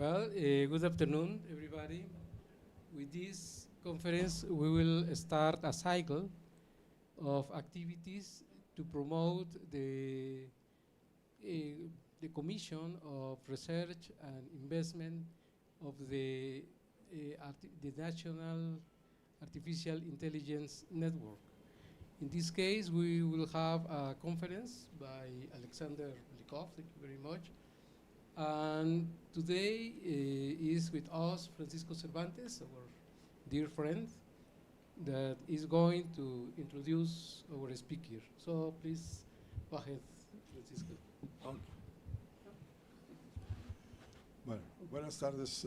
Well, good afternoon, everybody. With this conference, we will start a cycle of activities to promote the Commission of Research and Investment of the National Artificial Intelligence Network. In this case, we will have a conference by Alexander Belikov, thank you very much. And today is with us Francisco Cervantes, our dear friend, that is going to introduce our speaker. So please go ahead, Francisco. Bueno, buenas tardes.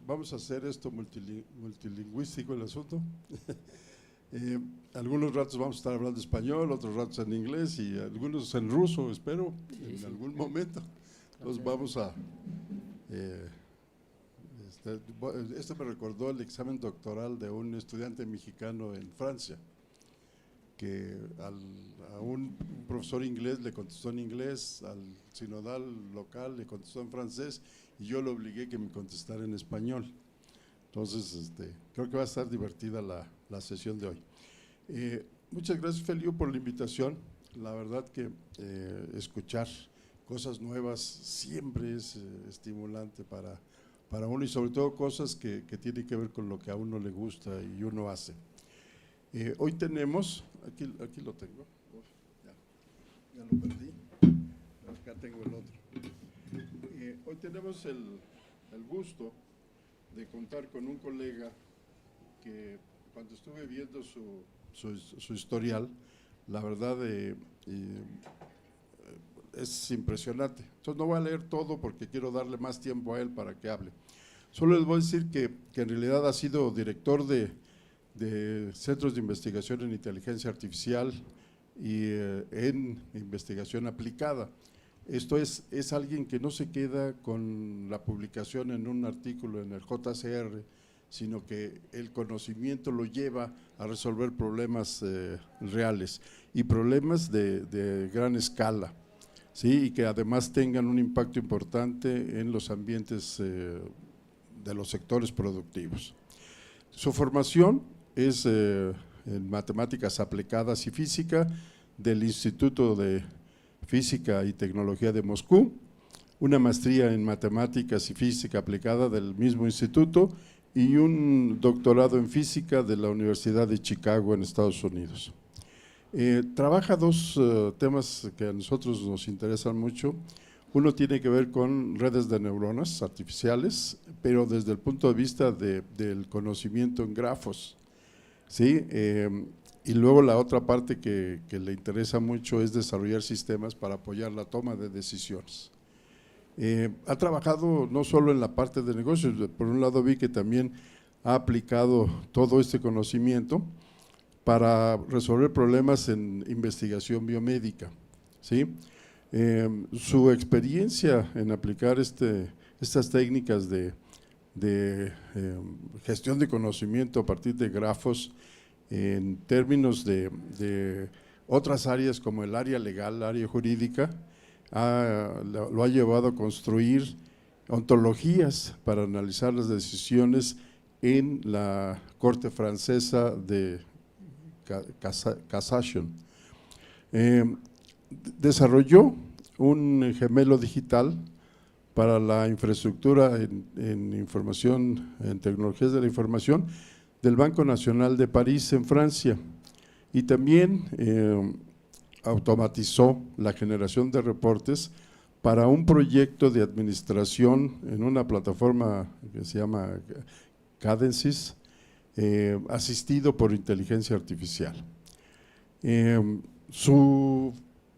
Vamos a hacer esto multilingüístico el asunto. Algunos ratos vamos a estar hablando español, otros ratos en inglés y algunos en ruso, espero, en algún momento. Entonces vamos a… esto me recordó el examen doctoral de un estudiante mexicano en Francia, que a un profesor inglés le contestó en inglés, al sinodal local le contestó en francés y yo lo obligué que me contestara en español. Entonces, creo que va a estar divertida la sesión de hoy. Muchas gracias, Felio, por la invitación. La verdad que escuchar cosas nuevas siempre es estimulante para uno y sobre todo cosas que tienen que ver con lo que a uno le gusta y uno hace. Hoy tenemos, aquí lo tengo, ya lo perdí, acá tengo el otro. Hoy tenemos el gusto de contar con un colega que cuando estuve viendo su historial, la verdad es impresionante. Entonces no voy a leer todo porque quiero darle más tiempo a él para que hable. Solo les voy a decir que en realidad ha sido director de centros de investigación en inteligencia artificial y en investigación aplicada. Esto es alguien que no se queda con la publicación en un artículo en el JCR, sino que el conocimiento lo lleva a resolver problemas reales y problemas de gran escala, ¿sí? Y que además tengan un impacto importante en los ambientes de los sectores productivos. Su formación es en matemáticas aplicadas y física del Instituto de Física y Tecnología de Moscú, una maestría en matemáticas y física aplicada del mismo instituto y un doctorado en física de la Universidad de Chicago en Estados Unidos. Trabaja dos temas que a nosotros nos interesan mucho. Uno tiene que ver con redes de neuronas artificiales, pero desde el punto de vista del conocimiento en grafos, ¿sí? Y luego la otra parte que le interesa mucho es desarrollar sistemas para apoyar la toma de decisiones. Ha trabajado no solo en la parte de negocios, por un lado vi que también ha aplicado todo este conocimiento para resolver problemas en investigación biomédica, ¿sí? Su experiencia en aplicar estas técnicas de gestión de conocimiento a partir de grafos en términos de otras áreas como el área legal, área jurídica, lo ha llevado a construir ontologías para analizar las decisiones en la Corte Francesa de Cassation. Desarrolló un gemelo digital para la infraestructura en información, en tecnologías de la información del Banco Nacional de París en Francia y también automatizó la generación de reportes para un proyecto de administración en una plataforma que se llama Cadences, asistido por inteligencia artificial. Su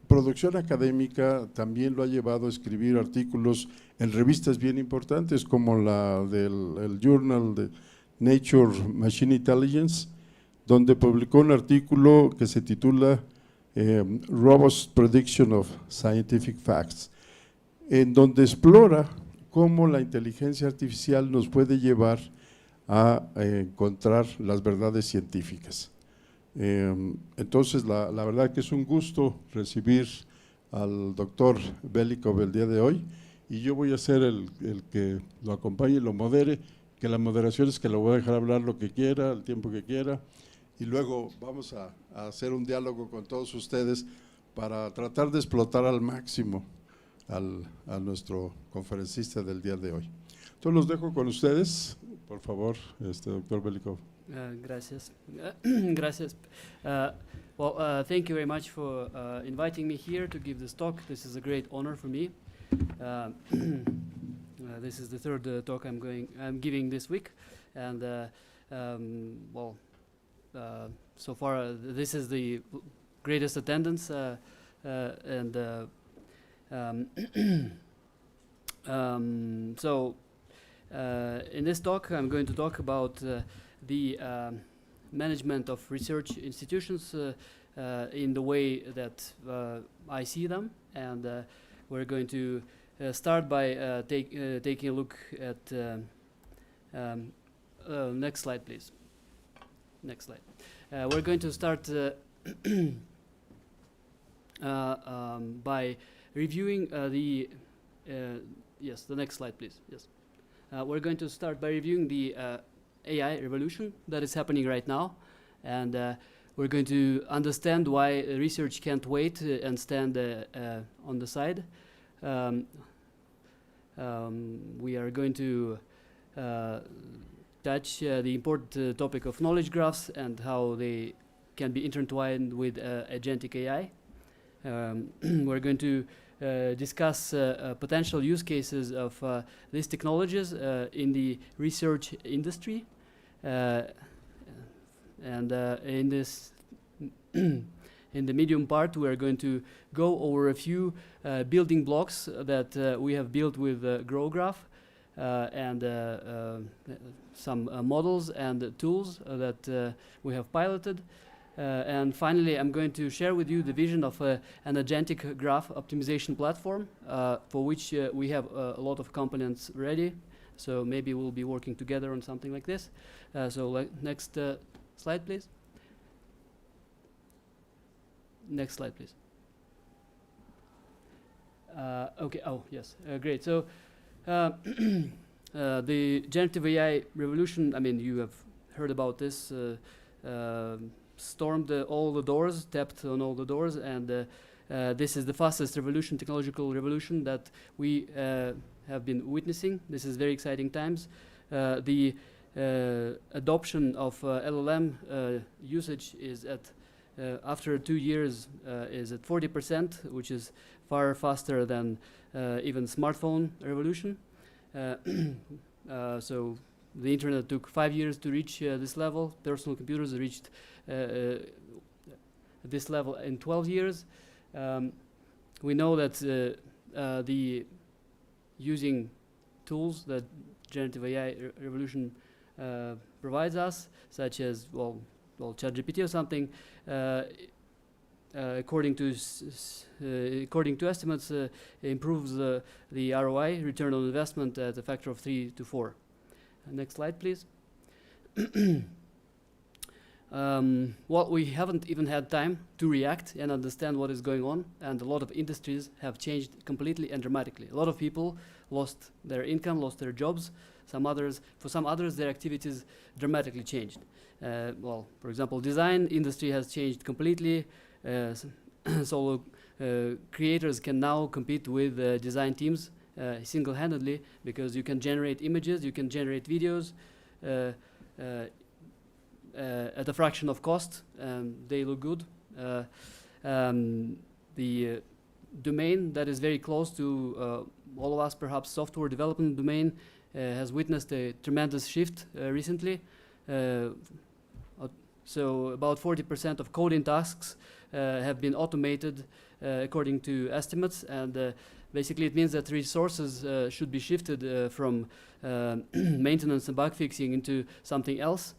producción académica también lo ha llevado a escribir artículos en revistas bien importantes como la del Journal de Nature Machine Intelligence, donde publicó un artículo que se titula Robust Prediction of Scientific Facts, en donde explora cómo la inteligencia artificial nos puede llevar a encontrar las verdades científicas. Entonces, la verdad que es un gusto recibir al doctor Belikov el día de hoy y yo voy a ser el que lo acompañe y lo modere, que la moderación es que lo voy a dejar hablar lo que quiera, el tiempo que quiera, y luego vamos a hacer un diálogo con todos ustedes para tratar de explotar al máximo a nuestro conferencista del día de hoy. Entonces los dejo con ustedes, por favor, doctor Belikov. Gracias. Gracias. Thank you very much for inviting me here to give this talk. This is a great honor for me. This is the third talk I'm giving this week, and so far this is the greatest attendance, so in this talk I'm going to talk about the management of research institutions in the way that I see them, and we're going to start by taking a look at next slide, please. Next slide. We're going to start by reviewing the next slide, please. Yes. We're going to start by reviewing the AI revolution that is happening right now, and we're going to understand why research can't wait and stand on the side. We are going to touch the important topic of knowledge graphs and how they can be intertwined with agentic AI. We're going to discuss potential use cases of these technologies in the research industry, and in this in the medium part we are going to go over a few building blocks that we have built with GrowGraph, and some models and tools that we have piloted. And finally, I'm going to share with you the vision of an agentic graph optimization platform, for which we have a lot of components ready. So maybe we'll be working together on something like this. Next slide, please. Next slide, please. Okay. Oh, yes. Great. So the generative AI revolution, I mean, you have heard about this. Stormed all the doors, tapped on all the doors, and this is the fastest revolution, technological revolution that we have been witnessing. This is very exciting times. The adoption of LLM usage is at, after 2 years, is at 40%, which is far faster than even smartphone revolution. So the internet took 5 years to reach this level. Personal computers reached this level in 12 years. We know that the using tools that generative AI revolution provides us, such as ChatGPT or something, according to estimates, improves the ROI, return on investment, at a factor of 3 to 4. Next slide, please. We haven't even had time to react and understand what is going on, and a lot of industries have changed completely and dramatically. A lot of people lost their income, lost their jobs. For some others, their activities dramatically changed. For example, design industry has changed completely. Solo creators can now compete with design teams single-handedly, because you can generate images, you can generate videos at a fraction of cost, and they look good. The domain that is very close to all of us, perhaps software development domain, has witnessed a tremendous shift recently. So about 40% of coding tasks have been automated according to estimates, and basically it means that resources should be shifted from maintenance and bug fixing into something else.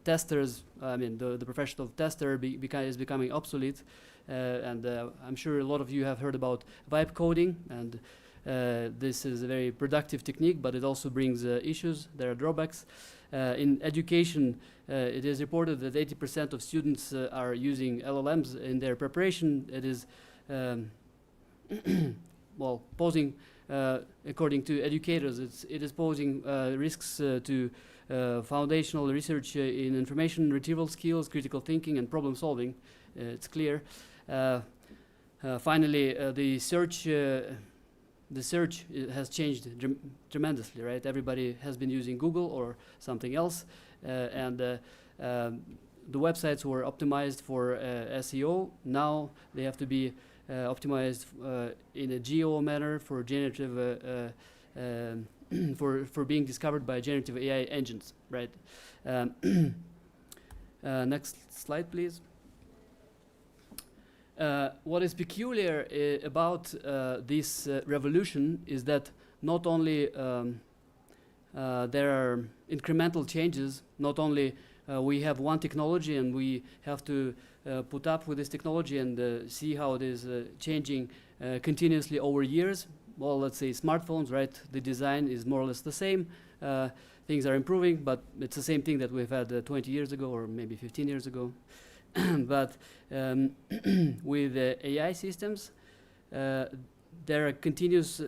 Testers, I mean, the profession of tester is becoming obsolete, and I'm sure a lot of you have heard about vibe coding, and this is a very productive technique, but it also brings issues. There are drawbacks. In education, it is reported that 80% of students are using LLMs in their preparation. It is posing according to educators. It is posing risks to foundational research in information retrieval skills, critical thinking, and problem solving. It's clear. Finally, the search has changed tremendously, right? Everybody has been using Google or something else, and the websites were optimized for SEO. Now they have to be optimized in a geo manner for generative for being discovered by generative AI engines, right? Next slide, please. What is peculiar about this revolution is that not only there are incremental changes, not only we have one technology and we have to put up with this technology and see how it is changing continuously over years. Well, let's say smartphones, right? The design is more or less the same. Things are improving, but it's the same thing that we've had 20 years ago or maybe 15 years ago. But with AI systems, there are continuous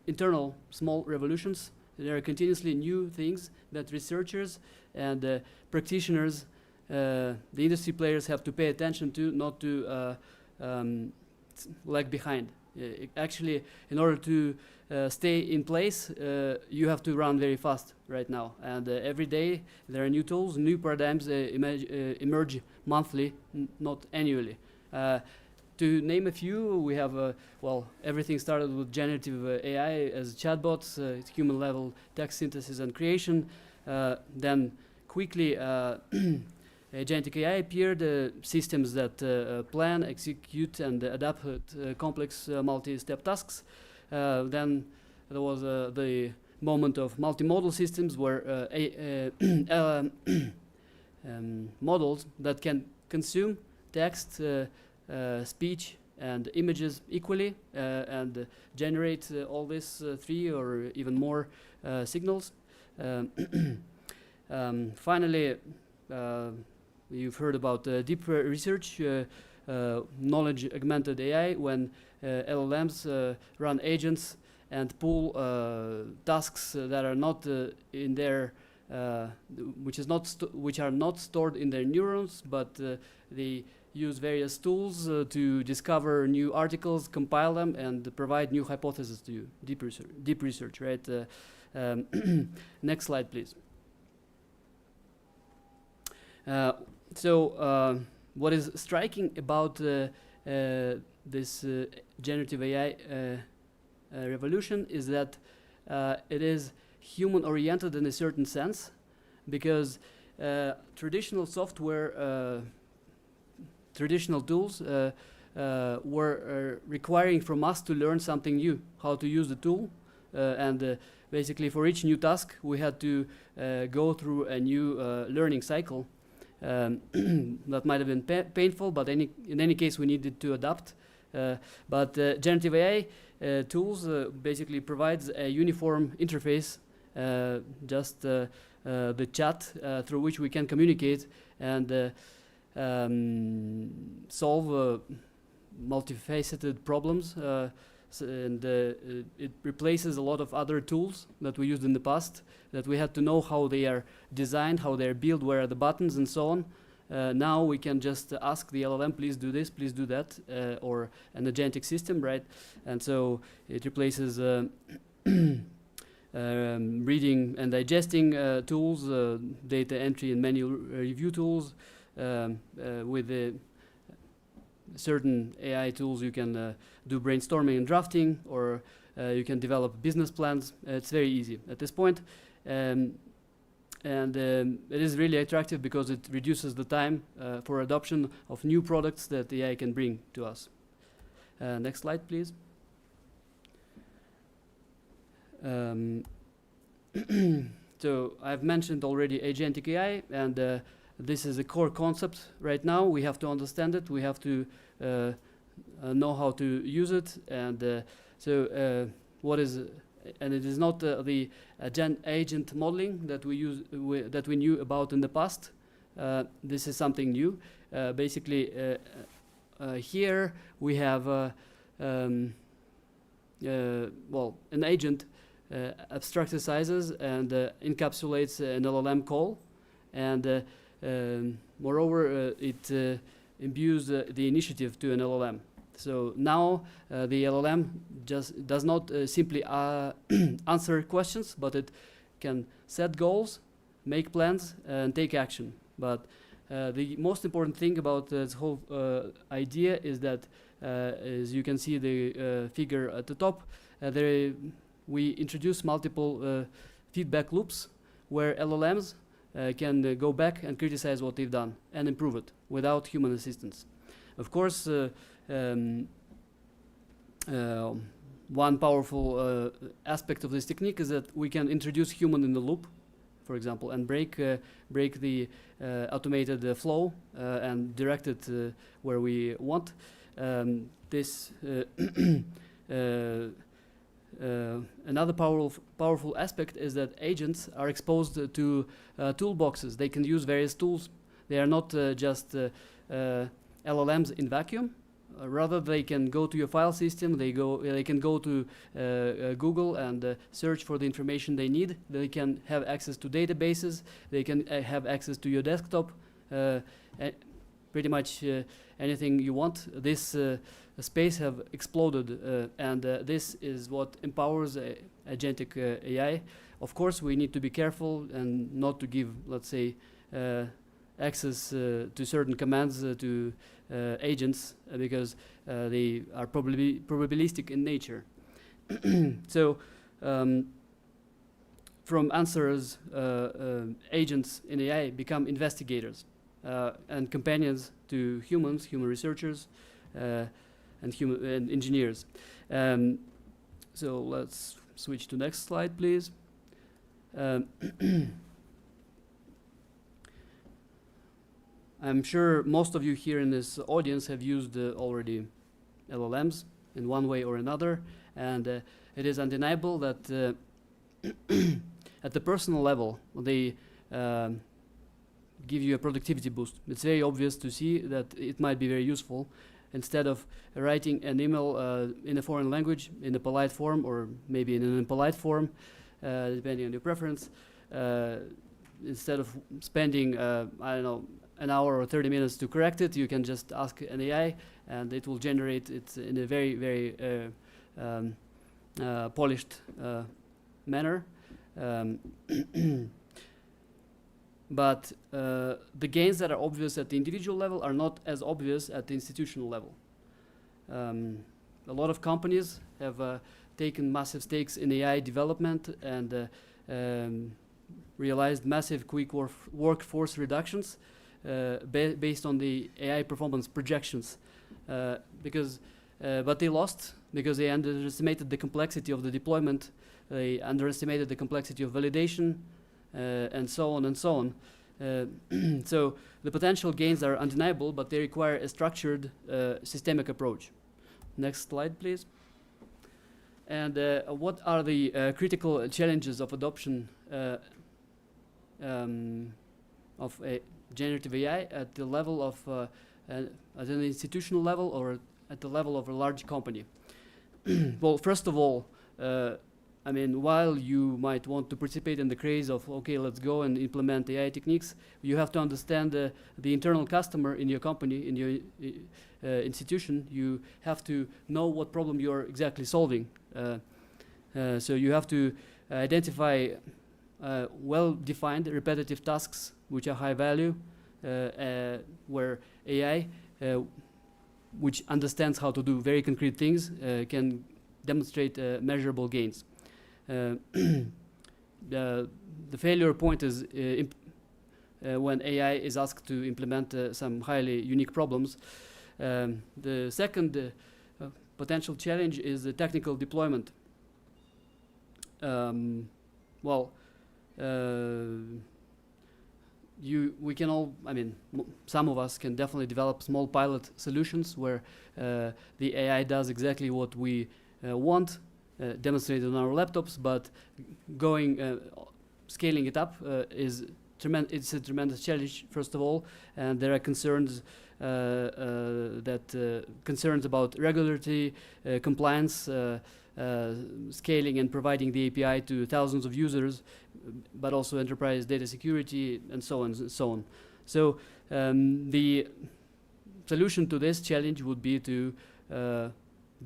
internal small revolutions. There are continuously new things that researchers and practitioners, the industry players have to pay attention to, not to lag behind. Actually, in order to stay in place, you have to run very fast right now. And every day there are new tools, new paradigms emerge monthly, not annually. To name a few, we have, well, everything started with generative AI as chatbots, human-level text synthesis and creation. Then quickly, agentic AI appeared, systems that plan, execute, and adapt complex multi-step tasks. Then there was the moment of multimodal systems where models that can consume text, speech, and images equally and generate all these 3 or even more signals. Finally, you've heard about deep research, knowledge augmented AI, when LLMs run agents and pull tasks that are not in their which are not stored in their neurons, but they use various tools to discover new articles, compile them, and provide new hypotheses to you. Deep research, right? Next slide, please. So what is striking about this generative AI revolution is that it is human-oriented in a certain sense, because traditional software, traditional tools were requiring from us to learn something new, how to use the tool, and basically for each new task we had to go through a new learning cycle. That might have been painful, but in any case we needed to adapt. But generative AI tools basically provides a uniform interface, just the chat through which we can communicate and solve multifaceted problems, and it replaces a lot of other tools that we used in the past, that we had to know how they are designed, how they are built, where are the buttons, and so on. Now we can just ask the LLM, please do this, please do that, or an agentic system, right? And so it replaces reading and digesting tools, data entry and manual review tools. With certain AI tools you can do brainstorming and drafting, or you can develop business plans. It's very easy at this point. And it is really attractive because it reduces the time for adoption of new products that AI can bring to us. Next slide, please. So I've mentioned already agentic AI, and this is a core concept right now. We have to understand it. We have to know how to use it. And what is, and it is not the agent modeling that we use, that we knew about in the past. This is something new. Basically, here we have well, an agent abstractizes and encapsulates an LLM call, and moreover, it imbues the initiative to an LLM. So now the LLM just does not simply answer questions, but it can set goals, make plans, and take action. But the most important thing about this whole idea is that, as you can see the figure at the top, we introduce multiple feedback loops where LLMs can go back and criticize what they've done and improve it without human assistance. Of course, one powerful aspect of this technique is that we can introduce human in the loop, for example, and break the automated flow and direct it where we want. Another powerful aspect is that agents are exposed to toolboxes. They can use various tools. They are not just LLMs in vacuum. Rather, they can go to your file system. They can go to Google and search for the information they need. They can have access to databases. They can have access to your desktop. Pretty much anything you want. This space have exploded, and this is what empowers agentic AI. Of course, we need to be careful and not to give, let's say, access to certain commands to agents because they are probabilistic in nature. So from answers, agents in AI become investigators and companions to humans, human researchers, and engineers. So let's switch to next slide, please. I'm sure most of you here in this audience have used already LLMs in one way or another, and it is undeniable that at the personal level, they give you a productivity boost. It's very obvious to see that it might be very useful. Instead of writing an email in a foreign language in a polite form or maybe in an impolite form, depending on your preference, instead of spending, I don't know, an hour or 30 minutes to correct it, you can just ask an AI and it will generate it in a very, very polished manner. But the gains that are obvious at the individual level are not as obvious at the institutional level. A lot of companies have taken massive stakes in AI development and realized massive quick workforce reductions based on the AI performance projections. But they lost because they underestimated the complexity of the deployment, they underestimated the complexity of validation, and so on and so on. So the potential gains are undeniable, but they require a structured systemic approach. Next slide, please. And what are the critical challenges of adoption of a generative AI at the level of, at an institutional level or at the level of a large company? Well, first of all, I mean, while you might want to participate in the craze of, okay, let's go and implement AI techniques, you have to understand the internal customer in your company, in your institution. You have to know what problem you're exactly solving. So you have to identify well-defined repetitive tasks which are high value, where AI, which understands how to do very concrete things, can demonstrate measurable gains. The failure point is when AI is asked to implement some highly unique problems. The second potential challenge is the technical deployment. We can all, I mean, some of us can definitely develop small pilot solutions where the AI does exactly what we want, demonstrated on our laptops, but scaling it up is it's a tremendous challenge, first of all, and there are concerns concerns about regulatory compliance, scaling and providing the API to thousands of users, but also enterprise data security and so on and so on. So the solution to this challenge would be to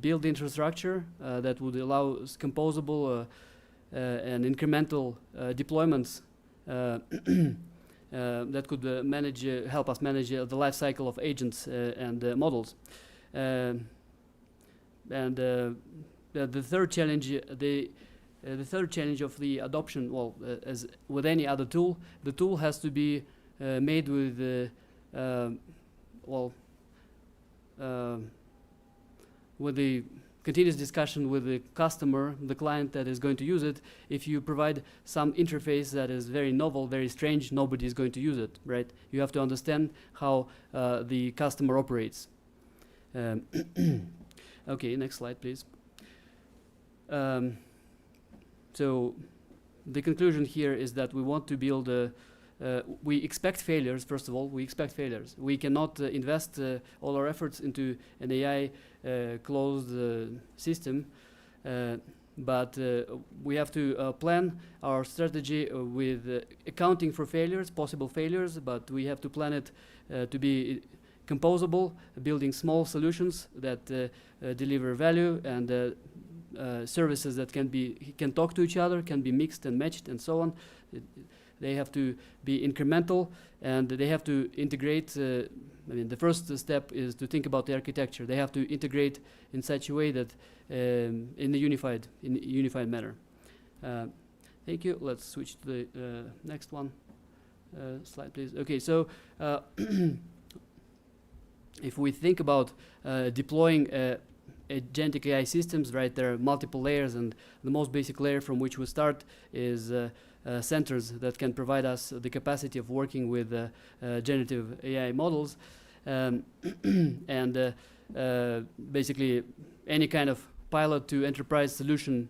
build infrastructure that would allow composable and incremental deployments that could help us manage the life cycle of agents and models. The third challenge, the third challenge of the adoption, well, as with any other tool, the tool has to be made with the continuous discussion with the customer, the client that is going to use it. If you provide some interface that is very novel, very strange, nobody is going to use it, right? You have to understand how the customer operates. Okay, next slide, please. So the conclusion here is that we want to build we expect failures, first of all. We expect failures. We cannot invest all our efforts into an AI closed system, but we have to plan our strategy with accounting for failures, possible failures, but we have to plan it to be composable, building small solutions that deliver value and services that can talk to each other, can be mixed and matched and so on. They have to be incremental, and they have to integrate. I mean, the first step is to think about the architecture. They have to integrate in such a way that in a unified manner. Thank you. Let's switch to the next one. Slide, please. Okay, so if we think about deploying agentic AI systems, right, there are multiple layers, and the most basic layer from which we start is centers that can provide us the capacity of working with generative AI models, and basically any kind of pilot to enterprise solution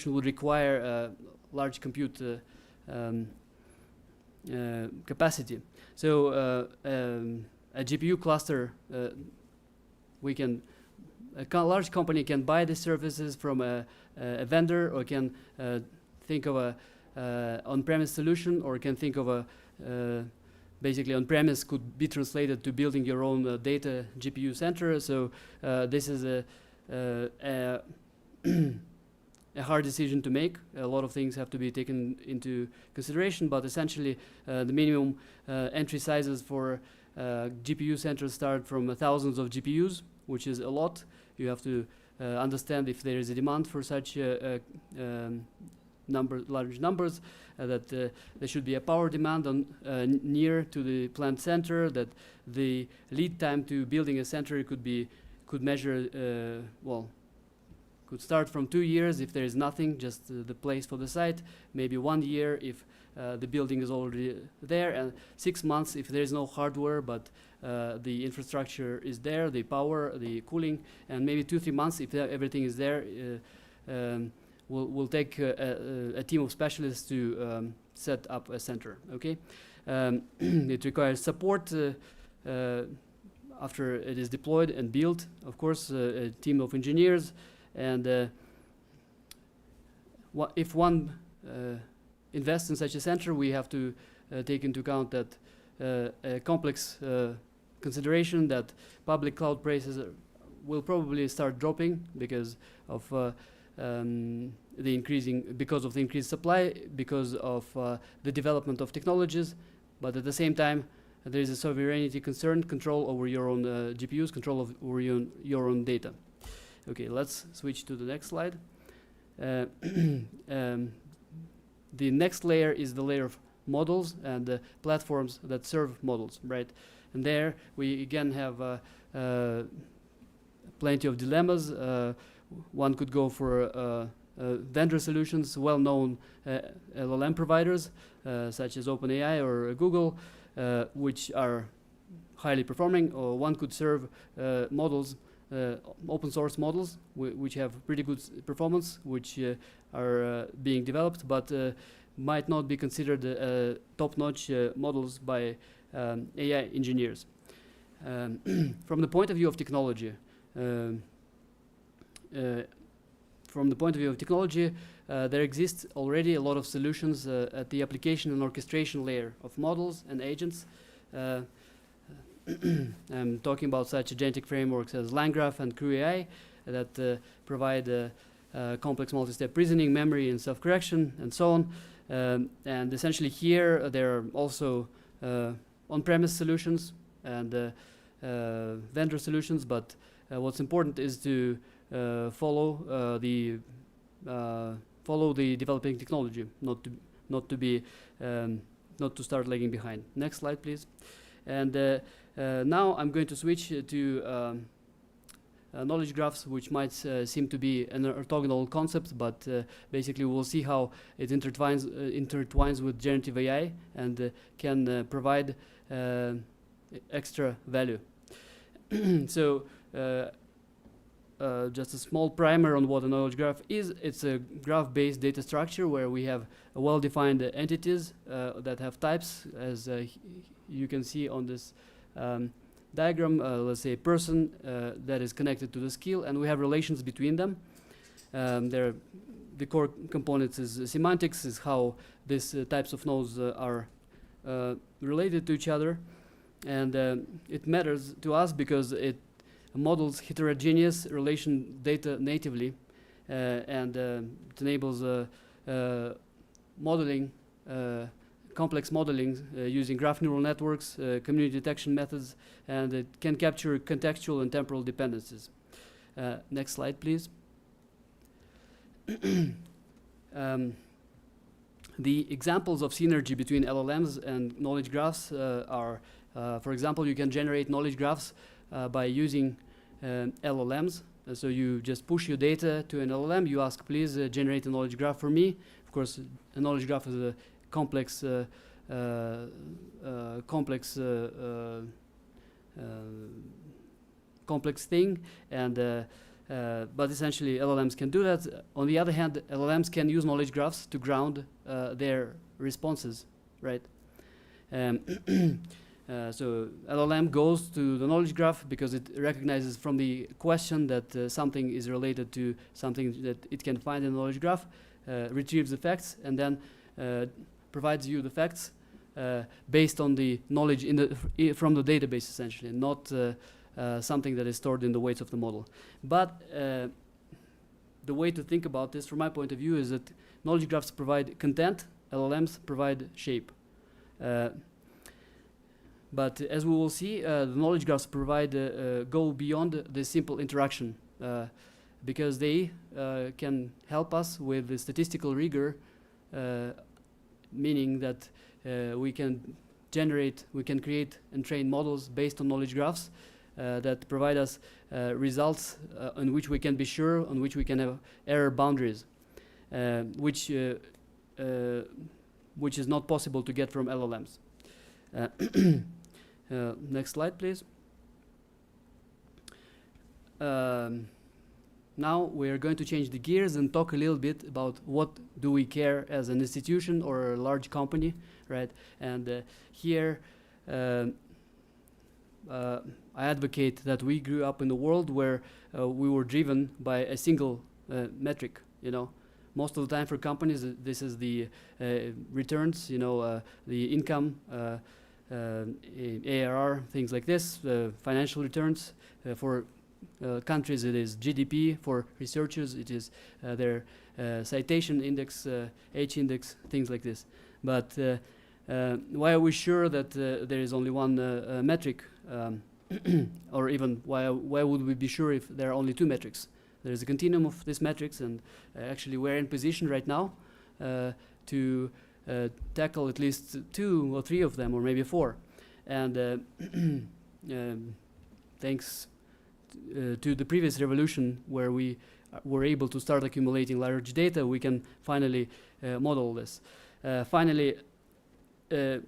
would require large compute capacity. So a GPU cluster, a large company can buy the services from a vendor, or can think of a on-premise solution, or can think of a basically on-premise could be translated to building your own data GPU center. So this is a hard decision to make. A lot of things have to be taken into consideration, but essentially the minimum entry sizes for GPU centers start from thousands of GPUs, which is a lot. You have to understand if there is a demand for such large numbers, that there should be a power demand on near to the plant center, that the lead time to building a center could start from 2 years if there is nothing, just the place for the site, maybe 1 year if the building is already there, and 6 months if there is no hardware, but the infrastructure is there, the power, the cooling, and maybe 2-3 months if everything is there. We'll take a team of specialists to set up a center. Okay, it requires support after it is deployed and built. Of course, a team of engineers, and if one invests in such a center, we have to take into account that a complex consideration that public cloud prices will probably start dropping because of the increased supply, because of the development of technologies, but at the same time there is a sovereignty concern, control over your own GPUs, control over your own data. Okay, let's switch to the next slide. The next layer is the layer of models and platforms that serve models, right? And there we again have plenty of dilemmas. One could go for vendor solutions, well-known LLM providers such as OpenAI or Google, which are highly performing, or one could serve models, open source models, which have pretty good performance, which are being developed, but might not be considered top-notch models by AI engineers. From the point of view of technology, there exists already a lot of solutions at the application and orchestration layer of models and agents. I'm talking about such agentic frameworks as LangGraph and CrewAI that provide complex multi-step reasoning, memory, and self-correction, and so on. And essentially here there are also on-premise solutions and vendor solutions, but what's important is to follow the developing technology, not to start lagging behind. Next slide, please. And now I'm going to switch to knowledge graphs, which might seem to be an orthogonal concept, but basically we'll see how it intertwines with generative AI and can provide extra value. So just a small primer on what a knowledge graph is. It's a graph-based data structure where we have well-defined entities that have types, as you can see on this diagram. Let's say a person that is connected to the skill, and we have relations between them. The core components is semantics, is how these types of nodes are related to each other. And it matters to us because it models heterogeneous relation data natively, and it enables modeling, complex modeling using graph neural networks, community detection methods, and it can capture contextual and temporal dependencies. Next slide, please. The examples of synergy between LLMs and knowledge graphs are, for example, you can generate knowledge graphs by using LLMs. So you just push your data to an LLM, you ask, please generate a knowledge graph for me. Of course, a knowledge graph is a complex thing, and but essentially LLMs can do that. On the other hand, LLMs can use knowledge graphs to ground their responses, right? So LLM goes to the knowledge graph because it recognizes from the question that something is related to something that it can find in the knowledge graph, retrieves the facts, and then provides you the facts based on the knowledge from the database, essentially, not something that is stored in the weights of the model. But the way to think about this, from my point of view, is that knowledge graphs provide content, LLMs provide shape. But as we will see, the knowledge graphs go beyond the simple interaction because they can help us with the statistical rigor, meaning that we can create and train models based on knowledge graphs that provide us results on which we can be sure, on which we can have error boundaries, which is not possible to get from LLMs. Next slide, please. Now we're going to change the gears and talk a little bit about what do we care as an institution or a large company, right? And here I advocate that we grew up in a world where we were driven by a single metric, you know. Most of the time for companies, this is the returns, you know, the income, ARR, things like this, financial returns. For countries, it is GDP. For researchers, it is their citation index, H-index, things like this. But why are we sure that there is only one metric? Or even why would we be sure if there are only two metrics? There is a continuum of these metrics, and actually we're in position right now to tackle at least 2 or 3 of them, or maybe 4. And thanks to the previous revolution where we were able to start accumulating large data, we can finally model this. Finally, it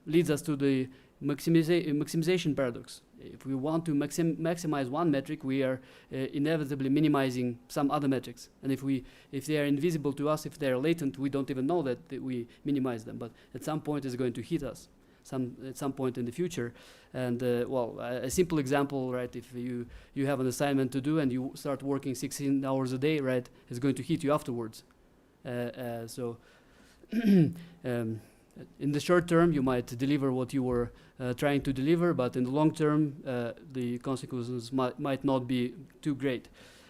leads us to the maximization paradox. if we want to maximize one metric, we are inevitably minimizing some other metrics. And if they are invisible to us, if they are latent, we don't even know that we minimize them. But at some point, it's going to hit us. At some point in the future. And well, a simple example, right? If you have an assignment to do and you start working 16 hours a day, right, it's going to hit you afterwards. So in the short term, you might deliver what you were trying to deliver, but in the long term, the consequences might not be too great.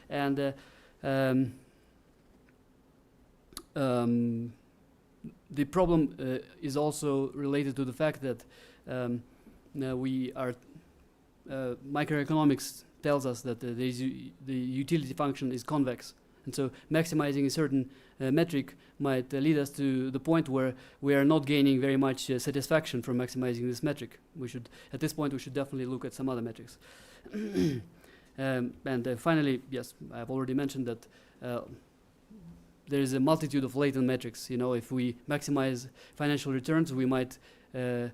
And the problem is also related to the fact that microeconomics tells us that the utility function is convex. And so maximizing a certain metric might lead us to the point where we are not gaining very much satisfaction from maximizing this metric. At this point, we should definitely look at some other metrics. And finally, yes, I've already mentioned that there is a multitude of latent metrics. You know, if we maximize financial returns, we might have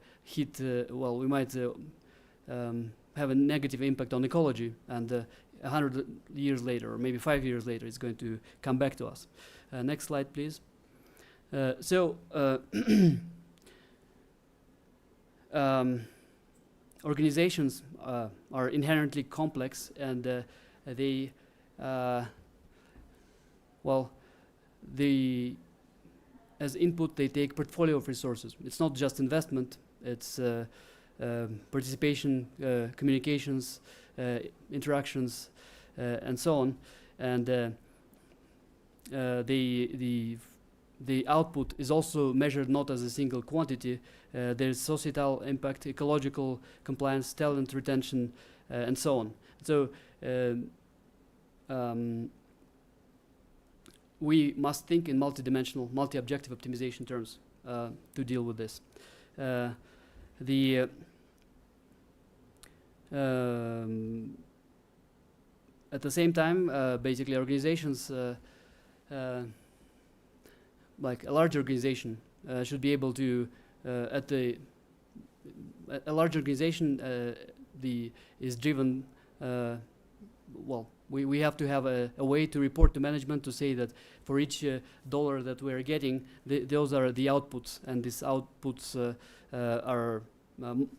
a negative impact on ecology, and 100 years later, or maybe 5 years later, it's going to come back to us. Next slide, please. Organizations are inherently complex, and as input, they take portfolio of resources. It's not just investment, it's participation, communications, interactions, and so on. And the output is also measured not as a single quantity. There's societal impact, ecological compliance, talent retention, and so on. So we must think in multidimensional, multi-objective optimization terms to deal with this. At the same time, basically organizations, like a large organization, should be able to, a large organization is driven, we have to have a way to report to management to say that for each dollar that we're getting, those are the outputs, and these outputs are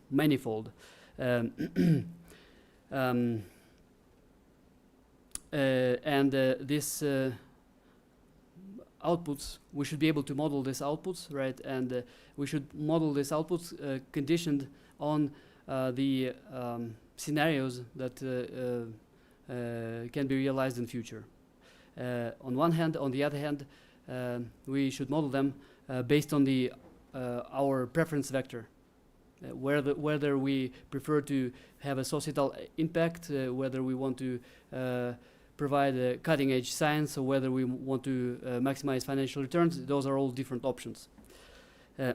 manifold. This outputs, we should be able to model these outputs, right? And we should model these outputs conditioned on the scenarios that can be realized in the future. On one hand, on the other hand, we should model them based on our preference vector. Whether we prefer to have a societal impact, whether we want to provide cutting-edge science, or whether we want to maximize financial returns, those are all different options. Let's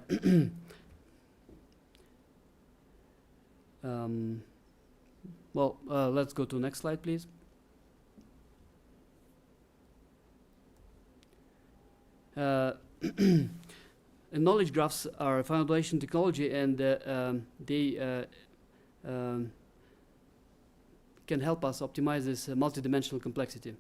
go to the next slide, please. Knowledge graphs are a foundation technology, and they can help us optimize this multidimensional complexity.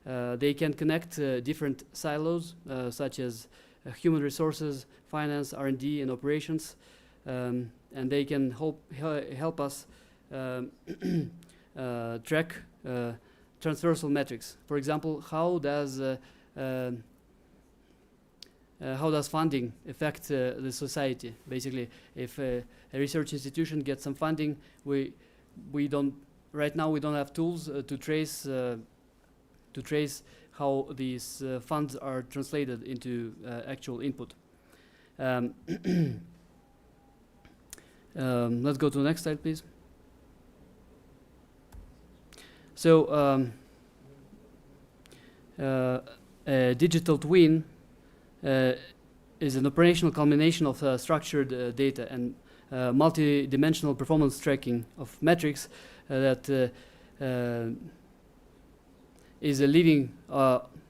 They can connect different silos, such as human resources, finance, R&D, and operations, and they can help us track transversal metrics. For example, how does funding affect the society? Basically, if a research institution gets some funding, we don't have tools to trace how these funds are translated into actual input. Let's go to the next slide, please. So a digital twin is an operational combination of structured data and multi-dimensional performance tracking of metrics that is a living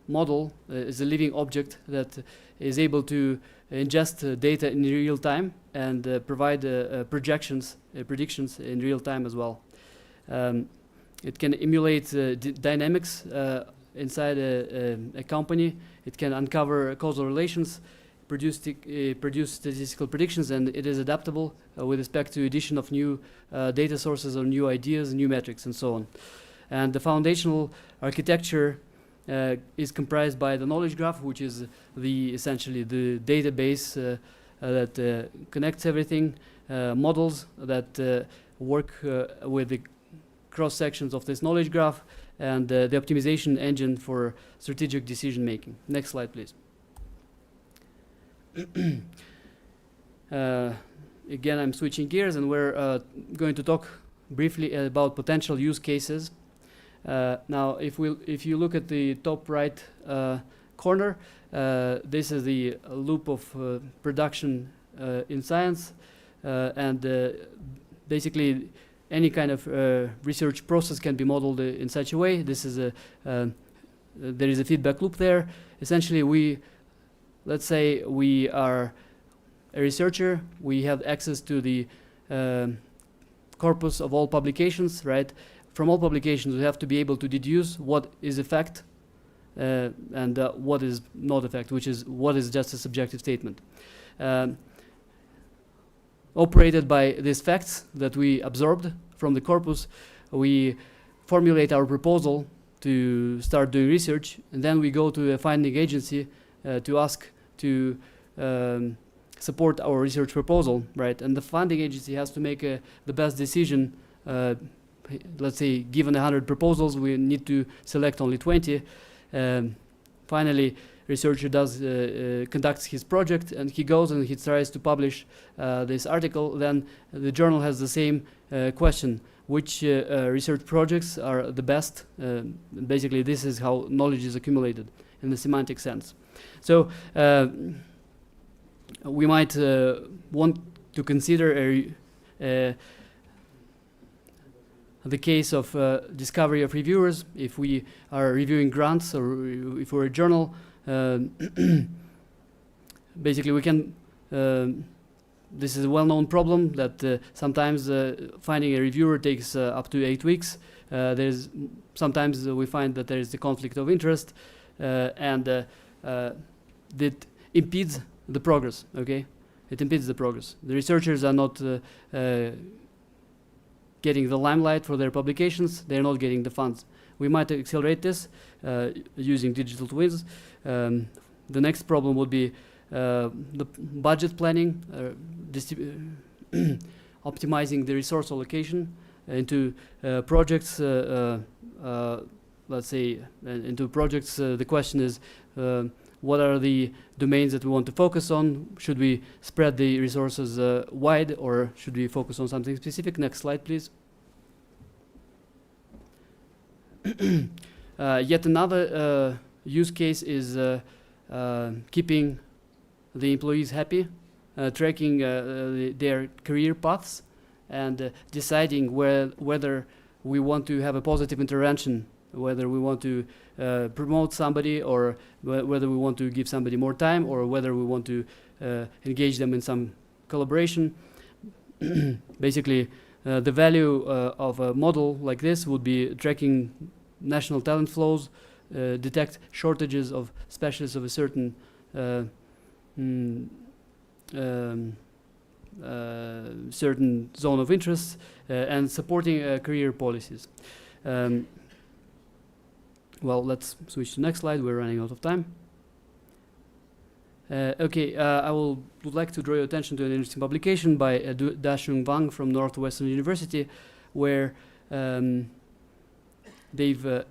model, is a living object that is able to ingest data in real time and provide predictions in real time as well. It can emulate dynamics inside a company. It can uncover causal relations, produce statistical predictions, and it is adaptable with respect to addition of new data sources or new ideas, new metrics, and so on. And the foundational architecture is comprised by the knowledge graph, which is essentially the database that connects everything, models that work with the cross sections of this knowledge graph, and the optimization engine for strategic decision making. Next slide, please. Again, I'm switching gears, and we're going to talk briefly about potential use cases. Now, if you look at the top right corner, this is the loop of production in science, and basically any kind of research process can be modeled in such a way. This is there is a feedback loop there. Essentially, let's say we are a researcher. We have access to the corpus of all publications, right? From all publications, we have to be able to deduce what is a fact and what is not a fact, which is what is just a subjective statement. Operated by these facts that we absorbed from the corpus, we formulate our proposal to start doing research, and then we go to a funding agency to ask to support our research proposal, right? And the funding agency has to make the best decision. Let's say, given 100 proposals, we need to select only 20. Finally, researcher conducts his project, and he goes and he tries to publish this article. Then the journal has the same question: which research projects are the best? Basically, this is how knowledge is accumulated in the semantic sense. So we might want to consider the case of discovery of reviewers. If we are reviewing grants, or if we're a journal, basically we can, this is a well-known problem that sometimes finding a reviewer takes up to 8 weeks. Sometimes we find that there is a conflict of interest, and that impedes the progress, okay? It impedes the progress. The researchers are not getting the limelight for their publications. They're not getting the funds. We might accelerate this using digital twins. The next problem would be the budget planning, optimizing the resource allocation into projects. Let's say into projects. The question is, what are the domains that we want to focus on? Should we spread the resources wide, or should we focus on something specific? Next slide, please. Yet another use case is keeping the employees happy, tracking their career paths, and deciding whether we want to have a positive intervention, whether we want to promote somebody, or whether we want to give somebody more time, or whether we want to engage them in some collaboration. Basically, the value of a model like this would be tracking national talent flows, detect shortages of specialists of a certain certain zone of interest, and supporting career policies. Well, let's switch to the next slide. We're running out of time. I would like to draw your attention to an interesting publication by Dashung Wang from Northwestern University, where they've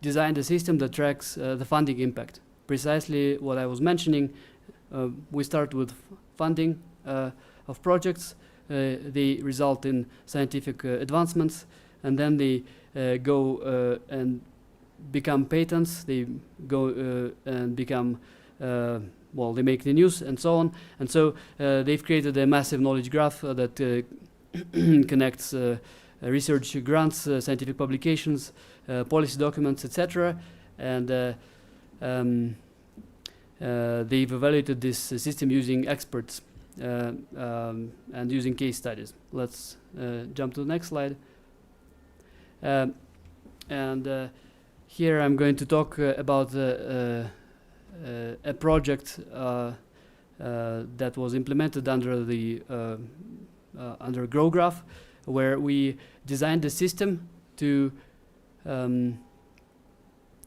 designed a system that tracks the funding impact. Precisely what I was mentioning. We start with funding of projects. They result in scientific advancements, and then they go and become patents. They go and become they make the news and so on. And so they've created a massive knowledge graph that connects research grants, scientific publications, policy documents, etc. And they've evaluated this system using experts and using case studies. Let's jump to the next slide. Here I'm going to talk about a project that was implemented under the under GrowGraph, where we designed a system to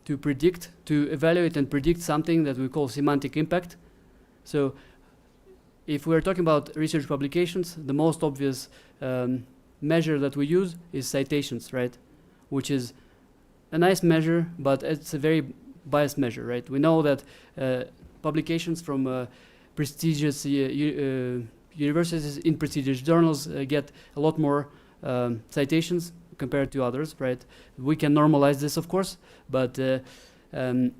evaluate and predict something that we call semantic impact. So if we're talking about research publications, the most obvious measure that we use is citations, right? Which is a nice measure, but it's a very biased measure, right? We know that publications from prestigious universities in prestigious journals get a lot more citations compared to others, right? We can normalize this, of course, but in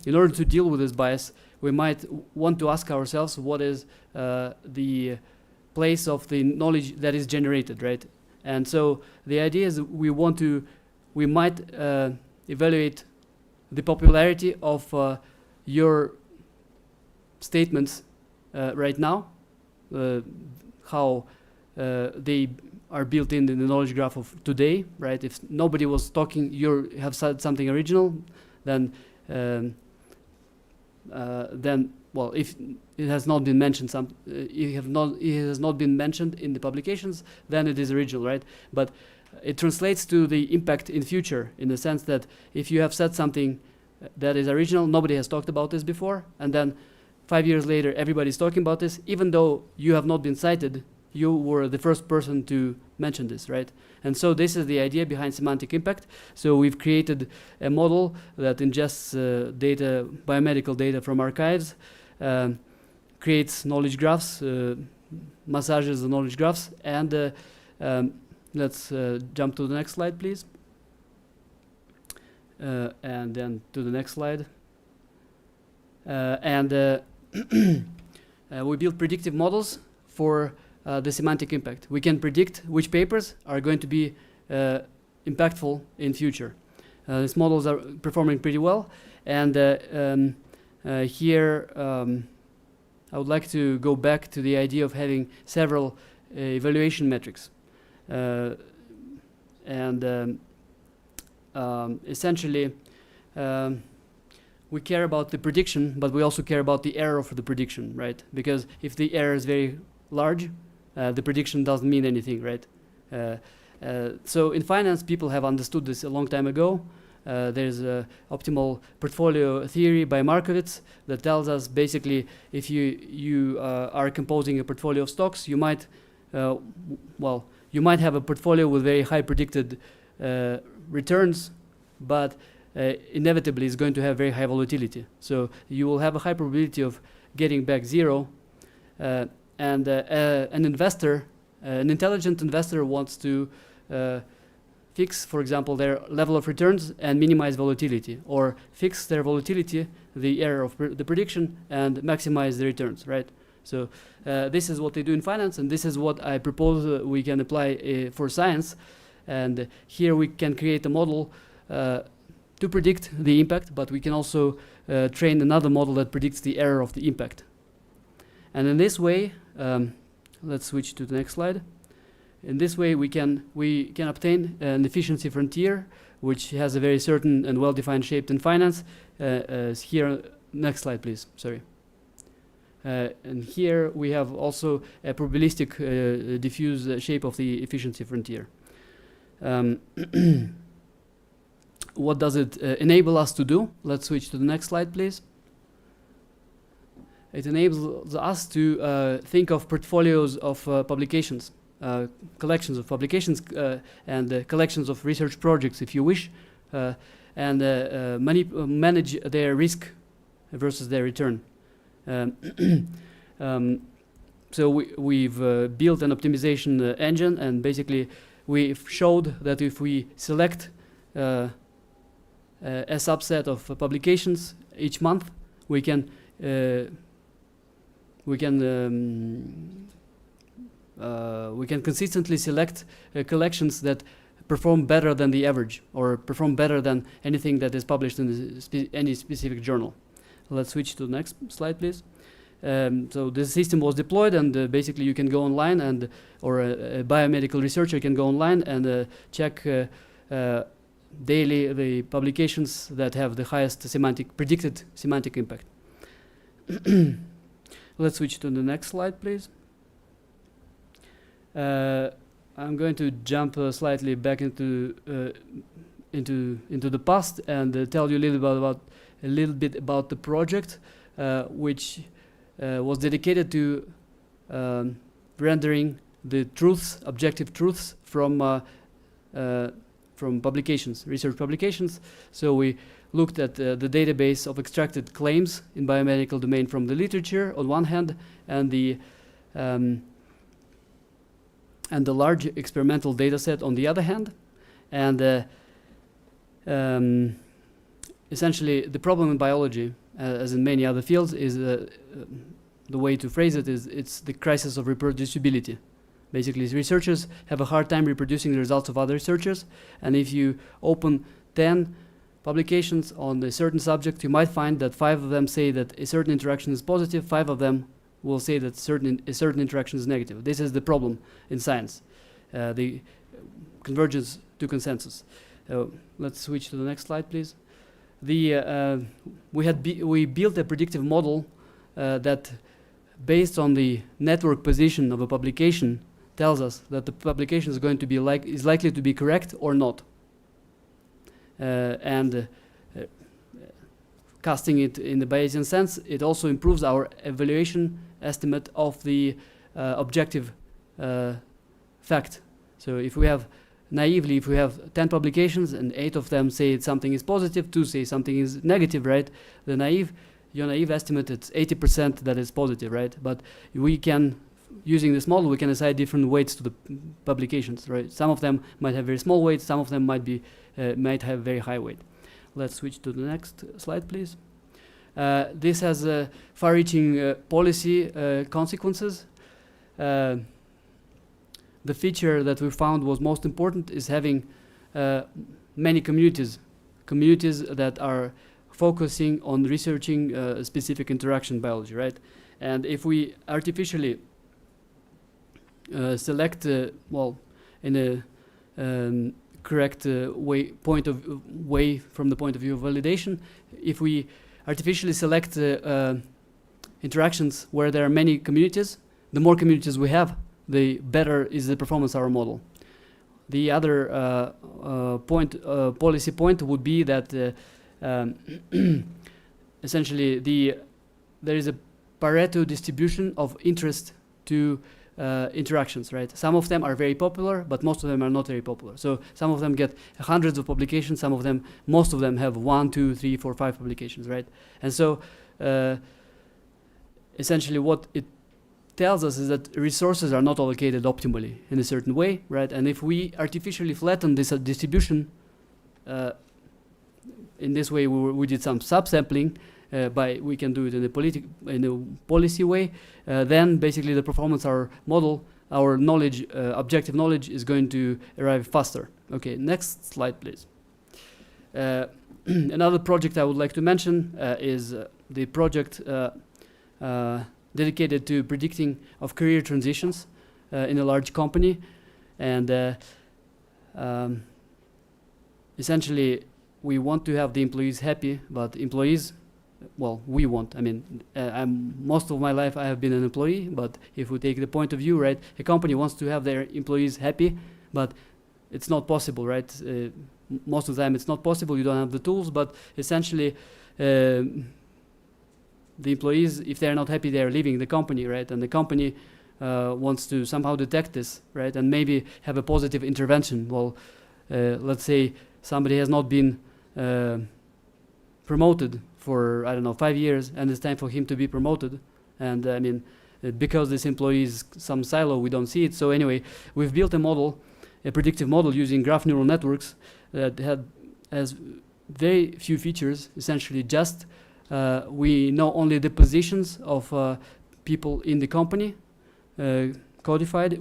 order to deal with this bias, we might want to ask ourselves what is the place of the knowledge that is generated, right? And so the idea is we might evaluate the popularity of your statements right now, how they are built in the knowledge graph of today, right? If nobody was talking, you have said something original, then well, if it has not been mentioned, it has not been mentioned in the publications, then it is original, right? But it translates to the impact in future, in the sense that if you have said something that is original, nobody has talked about this before, and then 5 years later everybody's talking about this, even though you have not been cited, you were the first person to mention this, right? And so this is the idea behind semantic impact. So we've created a model that ingests data, biomedical data from archives, creates knowledge graphs, massages the knowledge graphs, and let's jump to the next slide, please. And then to the next slide. We build predictive models for the semantic impact. We can predict which papers are going to be impactful in future. These models are performing pretty well, and here I would like to go back to the idea of having several evaluation metrics. Essentially, we care about the prediction, but we also care about the error for the prediction, right? Because if the error is very large, the prediction doesn't mean anything, right? So in finance, people have understood this a long time ago. There's a optimal portfolio theory by Markowitz that tells us basically if you are composing a portfolio of stocks, you might you might have a portfolio with very high predicted returns, but inevitably it's going to have very high volatility. So you will have a high probability of getting back zero. An investor, an intelligent investor, wants to fix, for example, their level of returns and minimize volatility, or fix their volatility, the error of the prediction, and maximize the returns, right? So this is what they do in finance, and this is what I propose we can apply for science. And here we can create a model to predict the impact, but we can also train another model that predicts the error of the impact. And in this way, let's switch to the next slide. In this way, we can obtain an efficiency frontier, which has a very certain and well-defined shape in finance. Here, next slide, please. Sorry. And here we have also a probabilistic diffuse shape of the efficiency frontier. What does it enable us to do? Let's switch to the next slide, please. It enables us to think of portfolios of publications, collections of publications, and collections of research projects, if you wish, and manage their risk versus their return. So we've built an optimization engine, and basically we've showed that if we select a subset of publications each month, we can consistently select collections that perform better than the average, or perform better than anything that is published in any specific journal. Let's switch to the next slide, please. So this system was deployed, and basically you can go online, and or a biomedical researcher can go online and check daily the publications that have the highest predicted semantic impact. Let's switch to the next slide, please. I'm going to jump slightly back into the past and tell you a little bit about the project, which was dedicated to rendering the truths, objective truths from publications, research publications. So we looked at the database of extracted claims in biomedical domain from the literature on one hand, and the large experimental data set on the other hand. And essentially the problem in biology, as in many other fields, is the way to phrase it is it's the crisis of reproducibility. Basically, researchers have a hard time reproducing the results of other researchers, and if you open 10 publications on a certain subject, you might find that 5 of them say that a certain interaction is positive, 5 of them will say that a certain interaction is negative. This is the problem in science, the convergence to consensus. Let's switch to the next slide, please. We built a predictive model that, based on the network position of a publication, tells us that the publication is going to be is likely to be correct or not. Casting it in the Bayesian sense, it also improves our evaluation estimate of the objective fact. So if we have naively, if we have 10 publications and 8 of them say something is positive, 2 say something is negative, right? Your naive estimate, it's 80% that is positive, right? But we can, using this model, we can assign different weights to the publications, right? Some of them might have very small weights, some of them might have very high weight. Let's switch to the next slide, please. This has far-reaching policy consequences. The feature that we found was most important is having many communities that are focusing on researching specific interaction biology, right? And if we artificially select, in a correct way from the point of view of validation, if we artificially select interactions where there are many communities, the more communities we have, the better is the performance of our model. The other policy point would be that essentially there is a Pareto distribution of interest to interactions, right? Some of them are very popular, but most of them are not very popular. So some of them get hundreds of publications, most of them have 1, 2, 3, 4, 5 publications, right? And so essentially what it tells us is that resources are not allocated optimally in a certain way, right? And if we artificially flatten this distribution, in this way we did some subsampling, we can do it in a policy way, then basically the performance of our model, our knowledge, objective knowledge, is going to arrive faster. Okay, next slide, please. Another project I would like to mention is the project dedicated to predicting of career transitions in a large company, and essentially we want to have the employees happy, but employees, we want. I mean, most of my life I have been an employee, but if we take the point of view, right, a company wants to have their employees happy, but it's not possible, right? Most of the time it's not possible, you don't have the tools, but essentially the employees, if they're not happy, they're leaving the company, right? And the company wants to somehow detect this, right? And maybe have a positive intervention. Let's say somebody has not been promoted for, 5 years, and it's time for him to be promoted. And I mean, because this employee is some silo, we don't see it. So anyway, we've built a model, a predictive model using graph neural networks that has very few features, essentially just we know only the positions of people in the company codified.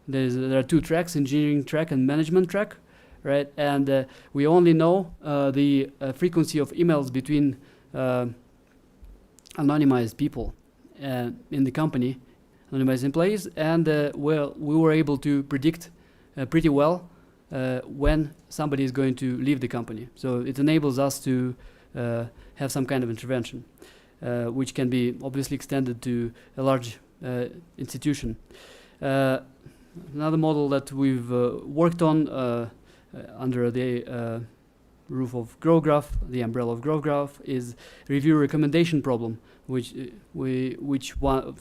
There are 2 tracks, engineering track and management track, right? And we only know the frequency of emails between anonymized people. in the company, anonymized employees, and well, we were able to predict pretty well when somebody is going to leave the company. So it enables us to have some kind of intervention, which can be obviously extended to a large institution. Another model that we've worked on under the roof of GrowGraph, the umbrella of GrowGraph, is review recommendation problem, which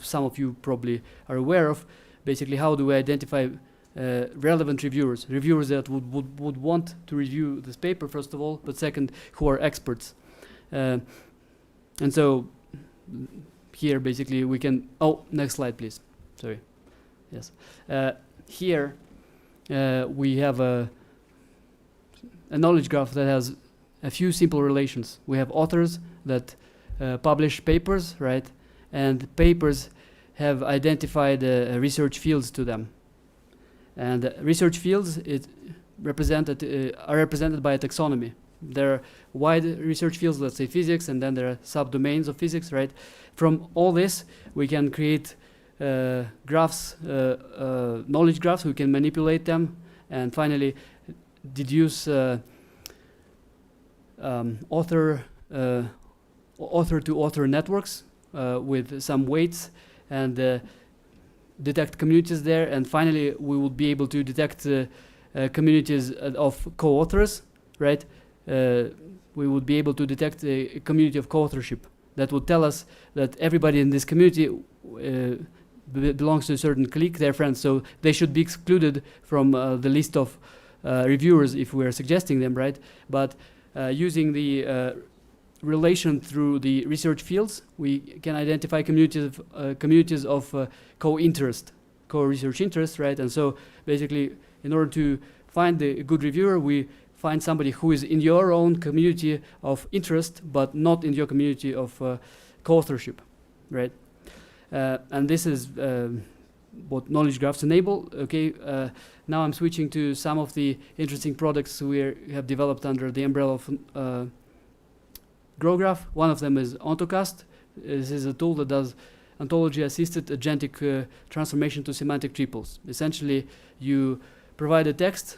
some of you probably are aware of. Basically, how do we identify relevant reviewers that would want to review this paper, first of all, but second, who are experts. And so here, basically, we can, next slide, please. Sorry. Yes. Here, we have a knowledge graph that has a few simple relations. We have authors that publish papers, right? And papers have identified research fields to them. And research fields are represented by a taxonomy. There are wide research fields, let's say physics, and then there are subdomains of physics, right? From all this, we can create graphs, knowledge graphs. We can manipulate them, and finally deduce author-to-author networks with some weights, and detect communities there. And finally, we will be able to detect communities of co-authors, right? We would be able to detect a community of co-authorship that would tell us that everybody in this community belongs to a certain clique, they're friends, so they should be excluded from the list of reviewers if we're suggesting them, right? But using the relation through the research fields, we can identify communities of co-interest, co-research interest, right? And so basically, in order to find the good reviewer, we find somebody who is in your own community of interest, but not in your community of co-authorship, right? And this is what knowledge graphs enable. Okay, now I'm switching to some of the interesting products we have developed under the umbrella of GrowGraph. One of them is Ontocast. This is a tool that does ontology-assisted agentic transformation to semantic triples. Essentially, you provide a text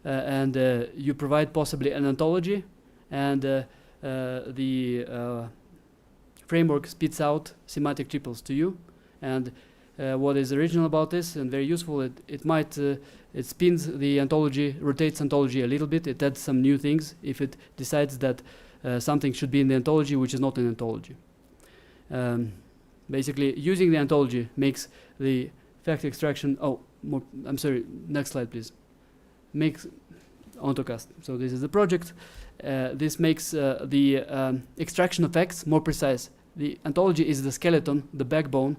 and you provide possibly an ontology, and the framework spits out semantic triples to you. And what is original about this and very useful, it spins the ontology, rotates ontology a little bit. It adds some new things if it decides that something should be in the ontology which is not in the ontology. Basically, using the ontology makes the fact extraction. I'm sorry. Next slide, please. Makes Ontocast. So this is the project. This makes the extraction of facts more precise. The ontology is the skeleton, the backbone,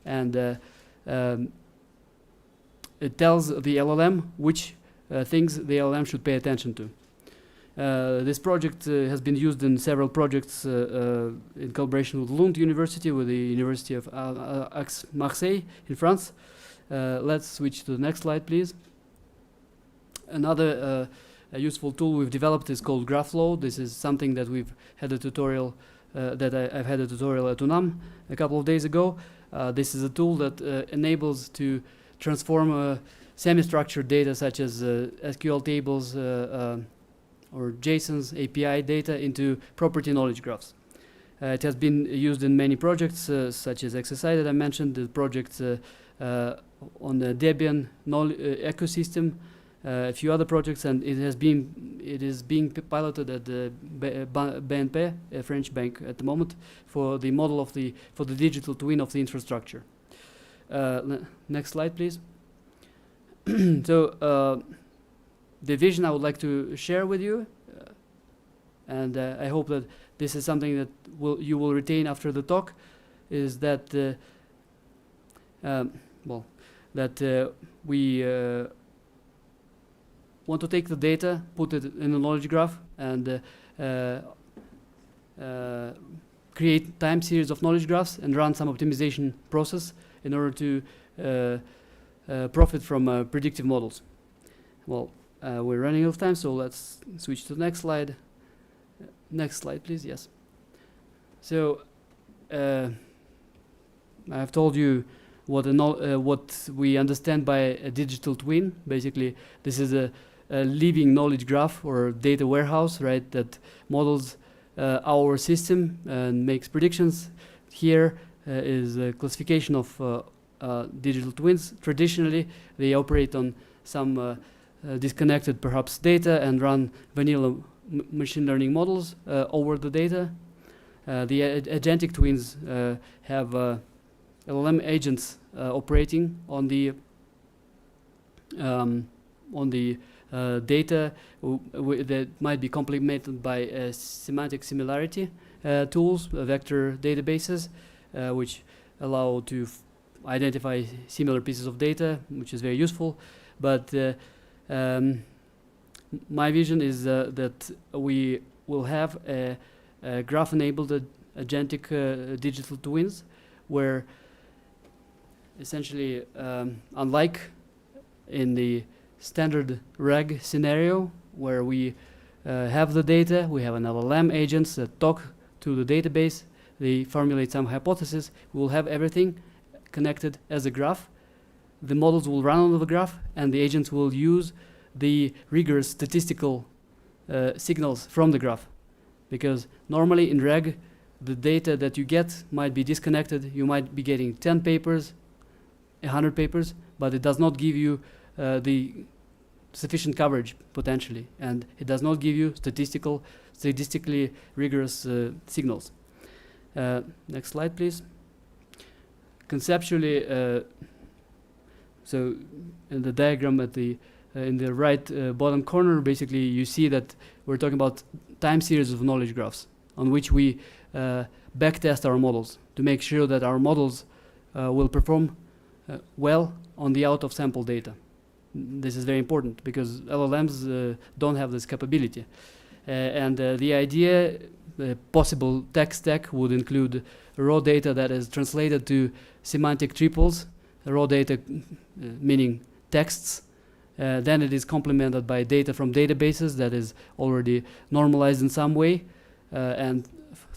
and it tells the LLM which things the LLM should pay attention to. This project has been used in several projects in collaboration with Lund University, with the University of Aix-Marseille in France. Let's switch to the next slide, please. Another useful tool we've developed is called GraphFlow. This is something that we've had a tutorial I've had a tutorial at UNAM a couple of days ago. This is a tool that enables to transform semi-structured data such as SQL tables or JSON's API data into property knowledge graphs. It has been used in many projects such as XSI that I mentioned, the projects on the Debian ecosystem, a few other projects, and it is being piloted at the BNP, a French bank at the moment, for the model for the digital twin of the infrastructure. Next slide, please. So the vision I would like to share with you, and I hope that this is something that you will retain after the talk, is that we want to take the data, put it in a knowledge graph, and create time series of knowledge graphs and run some optimization process in order to profit from predictive models. Well, we're running out of time, so let's switch to the next slide. Next slide, please. Yes. So I've told you what we understand by a digital twin. Basically, this is a living knowledge graph or data warehouse, right, that models our system and makes predictions. Here is a classification of digital twins. Traditionally, they operate on some disconnected, perhaps, data and run vanilla machine learning models over the data. The agentic twins have LLM agents operating on the data that might be complemented by semantic similarity tools, vector databases, which allow to identify similar pieces of data, which is very useful. But my vision is that we will have a graph-enabled agentic digital twins, where essentially, unlike in the standard RAG scenario, where we have the data, we have an LLM agents that talk to the database, they formulate some hypothesis, we will have everything connected as a graph. The models will run on the graph, and the agents will use the rigorous statistical signals from the graph. Because normally in RAG, the data that you get might be disconnected. You might be getting 10 papers, 100 papers, but it does not give you the sufficient coverage potentially, and it does not give you statistically rigorous signals. Next slide, please. Conceptually, so in the diagram at the in the right bottom corner, basically you see that we're talking about time series of knowledge graphs on which we backtest our models to make sure that our models will perform well on the out of sample data. This is very important because LLMs don't have this capability. And the idea, the possible tech stack would include raw data that is translated to semantic triples, raw data meaning texts. Then it is complemented by data from databases that is already normalized in some way. And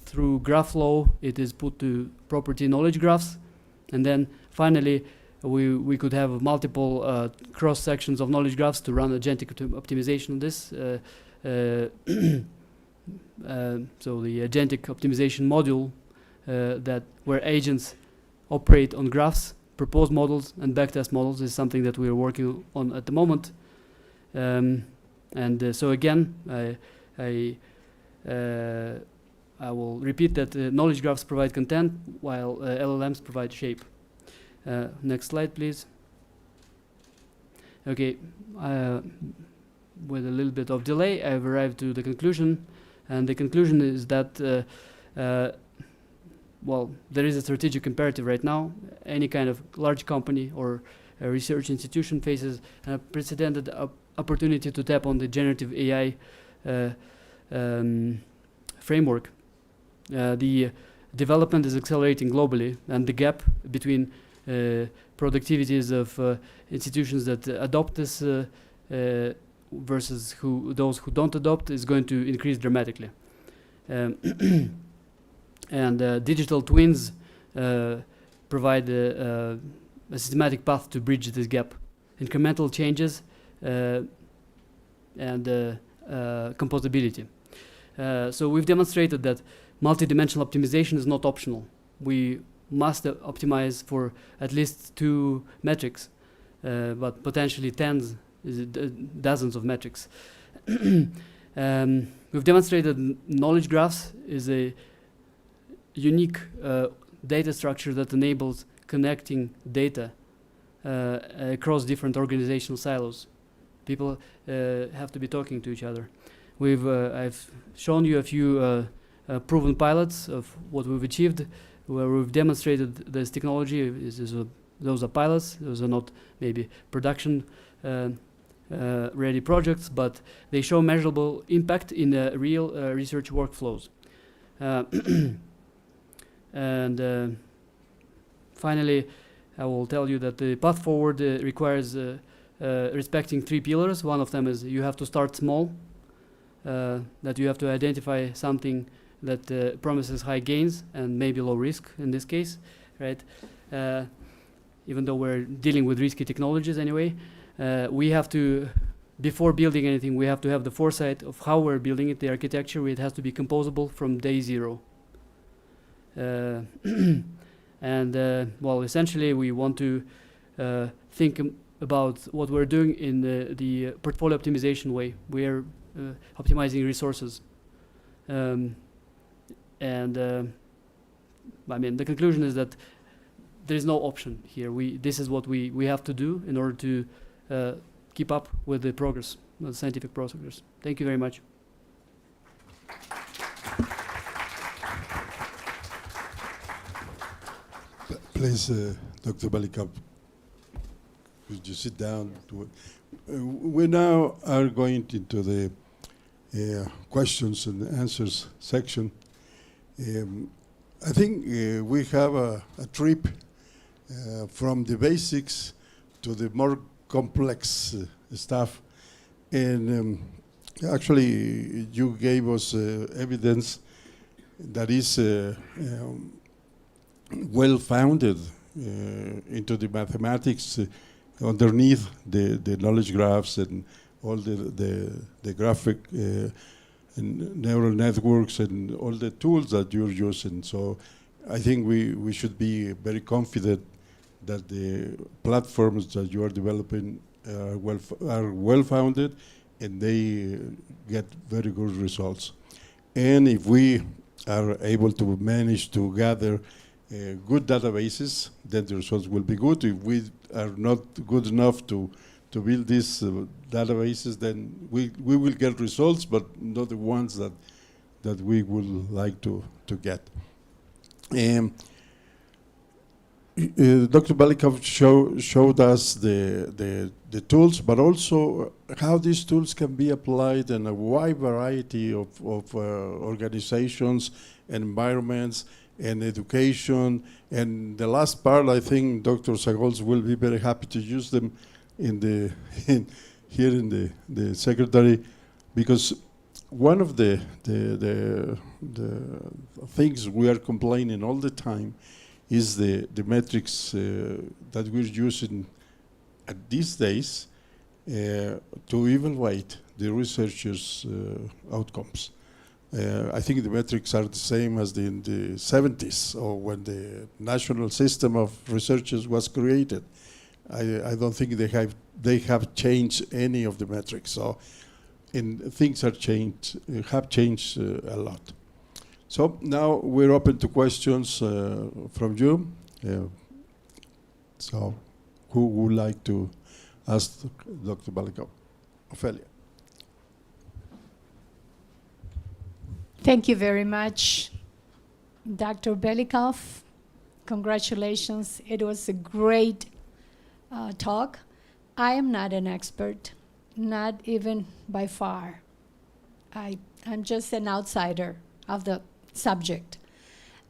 through GraphLow, it is put to property knowledge graphs. And then finally, we could have multiple cross sections of knowledge graphs to run agentic optimization on this. So the agentic optimization module where agents operate on graphs, propose models, and backtest models is something that we are working on at the moment. So again, I will repeat that knowledge graphs provide content while LLMs provide shape. Next slide, please. Okay, with a little bit of delay, I've arrived to the conclusion, and the conclusion is that well, there is a strategic imperative right now. Any kind of large company or a research institution faces an unprecedented opportunity to tap on the generative AI framework. The development is accelerating globally, and the gap between productivities of institutions that adopt this versus those who don't adopt is going to increase dramatically. And digital twins provide a systematic path to bridge this gap. Incremental changes and composability. So we've demonstrated that multidimensional optimization is not optional. We must optimize for at least 2 metrics, but potentially dozens of metrics. We've demonstrated knowledge graphs is a unique data structure that enables connecting data across different organizational silos. People have to be talking to each other. I've shown you a few proven pilots of what we've achieved, where we've demonstrated this technology. Those are pilots. Those are not maybe production ready projects, but they show measurable impact in real research workflows. And finally, I will tell you that the path forward requires respecting 3 pillars. One of them is you have to start small, that you have to identify something that promises high gains and maybe low risk in this case, right? Even though we're dealing with risky technologies anyway, we have to, before building anything, we have to have the foresight of how we're building it, the architecture. It has to be composable from day zero. Well, essentially, we want to think about what we're doing in the portfolio optimization way. We are optimizing resources. I mean, the conclusion is that there is no option here. This is what we have to do in order to keep up with the progress, the scientific progress. Thank you very much. Please, Dr. Belikov, could you sit down? We now are going into the questions and answers section. I think we have a trip from the basics to the more complex stuff. And actually, you gave us evidence that is well-founded into the mathematics underneath the knowledge graphs and all the graphic and neural networks and all the tools that you're using. So I think we should be very confident that the platforms that you are developing are well-founded and they get very good results. And if we are able to manage to gather good databases, then the results will be good. If we are not good enough to build these databases, then we will get results, but not the ones that we would like to get. Dr. Belikov showed us the tools, but also how these tools can be applied in a wide variety of organizations and environments and education. And the last part, I think Dr. Zagols will be very happy to use them here in the Secretary, because one of the things we are complaining all the time is the metrics that we're using at these days to evaluate the researchers' outcomes. I think the metrics are the same as in the 70s, or when the national system of researchers was created. I don't think they have changed any of the metrics. So, and things have changed a lot. So now we're open to questions from you. So who would like to ask Dr. Belikov? Ophelia. Thank you very much, Dr. Belikov. Congratulations. It was a great talk. I am not an expert, not even by far. I'm just an outsider of the subject.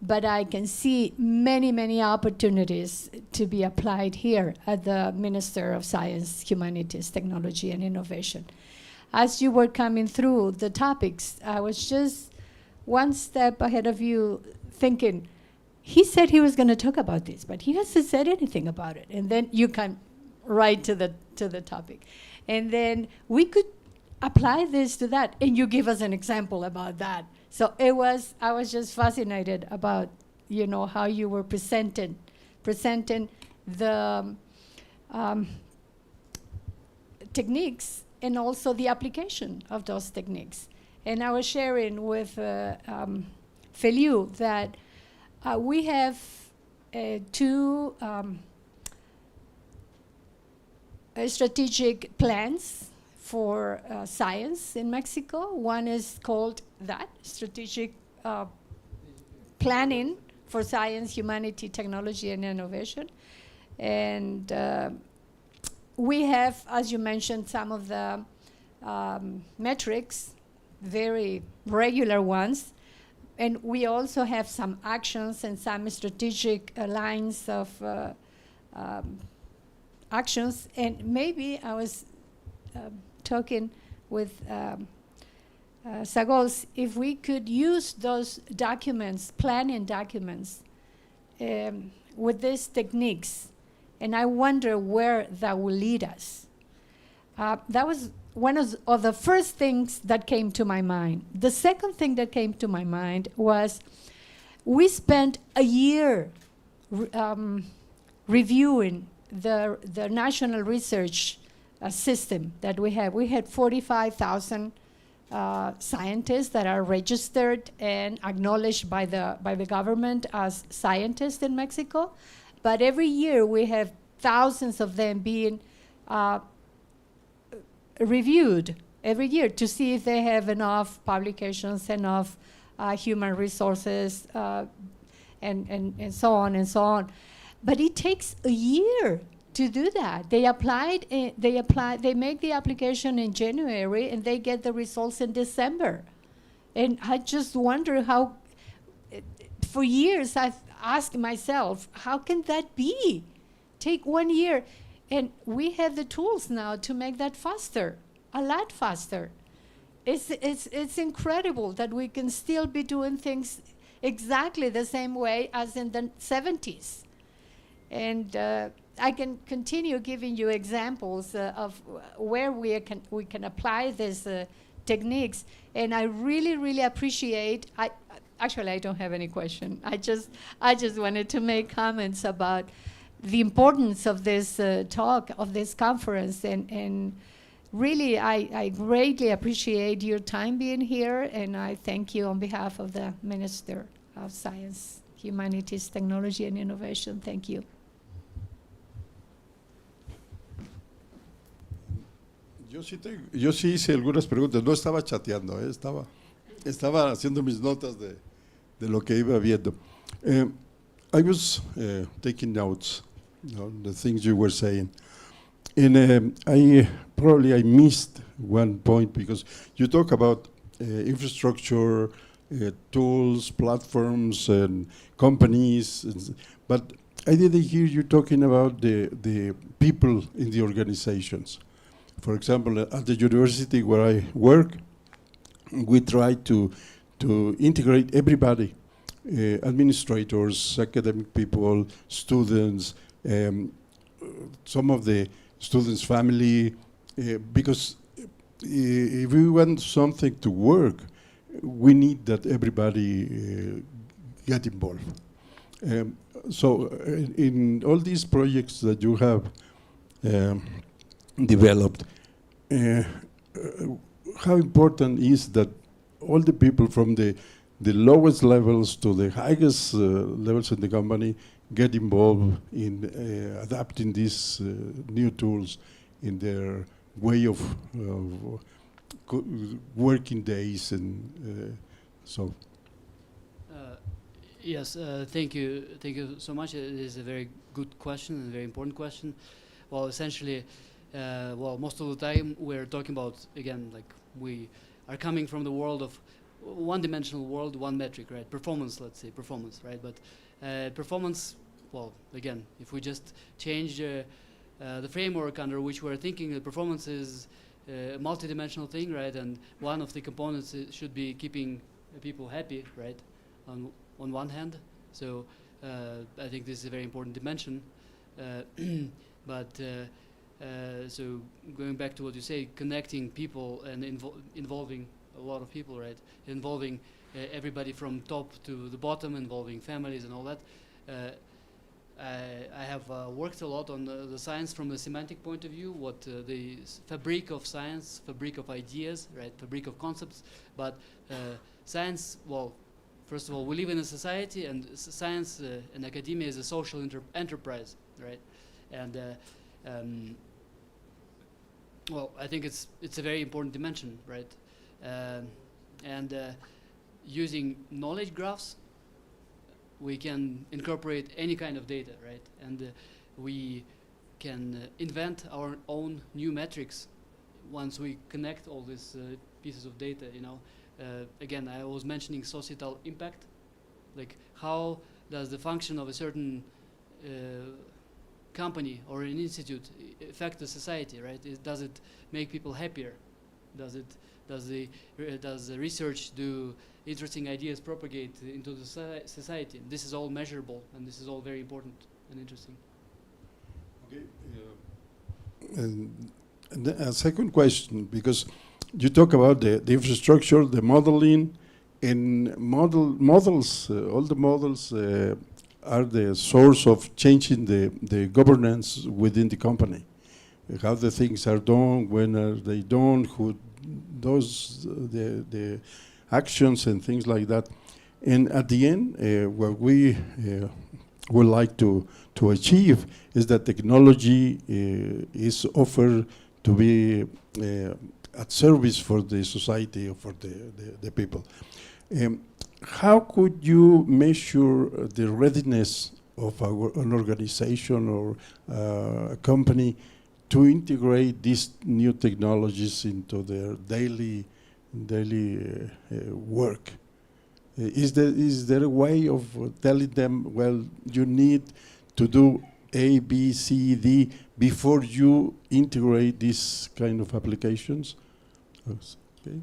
But I can see many, many opportunities to be applied here at the Minister of Science, Humanities, Technology, and Innovation. As you were coming through the topics, I was just one step ahead of you thinking, he said he was going to talk about this, but he hasn't said anything about it. And then you come right to the topic. And then we could apply this to that, and you give us an example about that. So I was just fascinated about, how you were presenting the techniques and also the application of those techniques. And I was sharing with Feliu that we have two strategic plans for science in Mexico. One is called that, Strategic Planning for Science, Humanity, Technology, and Innovation. And we have, as you mentioned, some of the metrics, very regular ones. And we also have some actions and some strategic lines of actions. And maybe I was talking with Sagos, if we could use those documents, planning documents, with these techniques, and I wonder where that will lead us. That was one of the first things that came to my mind. The second thing that came to my mind was we spent a year reviewing the national research system that we have. We had 45,000 scientists that are registered and acknowledged by the government as scientists in Mexico. But every year we have thousands of them being reviewed every year to see if they have enough publications, enough human resources, and so on and so on. But it takes a year to do that. They make the application in January and they get the results in December. And I just wonder how, for years I've asked myself, how can that be? Take 1 year. And we have the tools now to make that faster, a lot faster. It's incredible that we can still be doing things exactly the same way as in the 70s. And I can continue giving you examples of where we can apply these techniques. And I really, really appreciate, actually I don't have any question. I just wanted to make comments about the importance of this talk, of this conference, and really I greatly appreciate your time being here, and I thank you on behalf of the Minister of Science, Humanities, Technology, and Innovation. Thank you. Yo sí hice algunas preguntas, no estaba chateando, estaba haciendo mis notas de lo que iba viendo. I was taking notes on the things you were saying, and I missed one point, because you talk about infrastructure, tools, platforms, and companies, but I didn't hear you talking about the people in the organizations. For example, at the university where I work, we try to integrate everybody, administrators, academic people, students, some of the students' family, because if we want something to work, we need that everybody get involved. So in all these projects that you have developed, how important is that all the people from the lowest levels to the highest levels in the company get involved in adapting these new tools in their way of working days, and so. Yes, thank you so much. It is a very good question and a very important question. Well, essentially, most of the time we're talking about, again, like we are coming from the world of one-dimensional world, one metric, right? Performance, let's say, performance, right? But performance, well, again, if we just change the framework under which we're thinking, the performance is a multi-dimensional thing, right? And one of the components should be keeping people happy, right? On one hand, so I think this is a very important dimension. So going back to what you say, connecting people and involving a lot of people, right? Involving everybody from top to the bottom, involving families and all that. I have worked a lot on the science from a semantic point of view, what the fabric of science, fabric of ideas, right? Fabric of concepts. But science, well, first of all, we live in a society, and science and academia is a social enterprise, right? And well, I think it's a very important dimension, right? Using knowledge graphs, we can incorporate any kind of data, right? And we can invent our own new metrics once we connect all these pieces of data, you know. Again, I was mentioning societal impact, like how does the function of a certain company or an institute affect the society, right? Does it make people happier? Does the research do interesting ideas propagate into the society? This is all measurable, and this is all very important and interesting. Okay. And a second question, because you talk about the infrastructure, the modeling, and models. All the models are the source of changing the governance within the company. How the things are done, when are they done, who does the actions and things like that. And at the end, what we would like to achieve is that technology is offered to be at service for the society or for the people. How could you measure the readiness of an organization or a company to integrate these new technologies into their daily work? Is there a way of telling them, well, you need to do A, B, C, D before you integrate these kind of applications? Okay.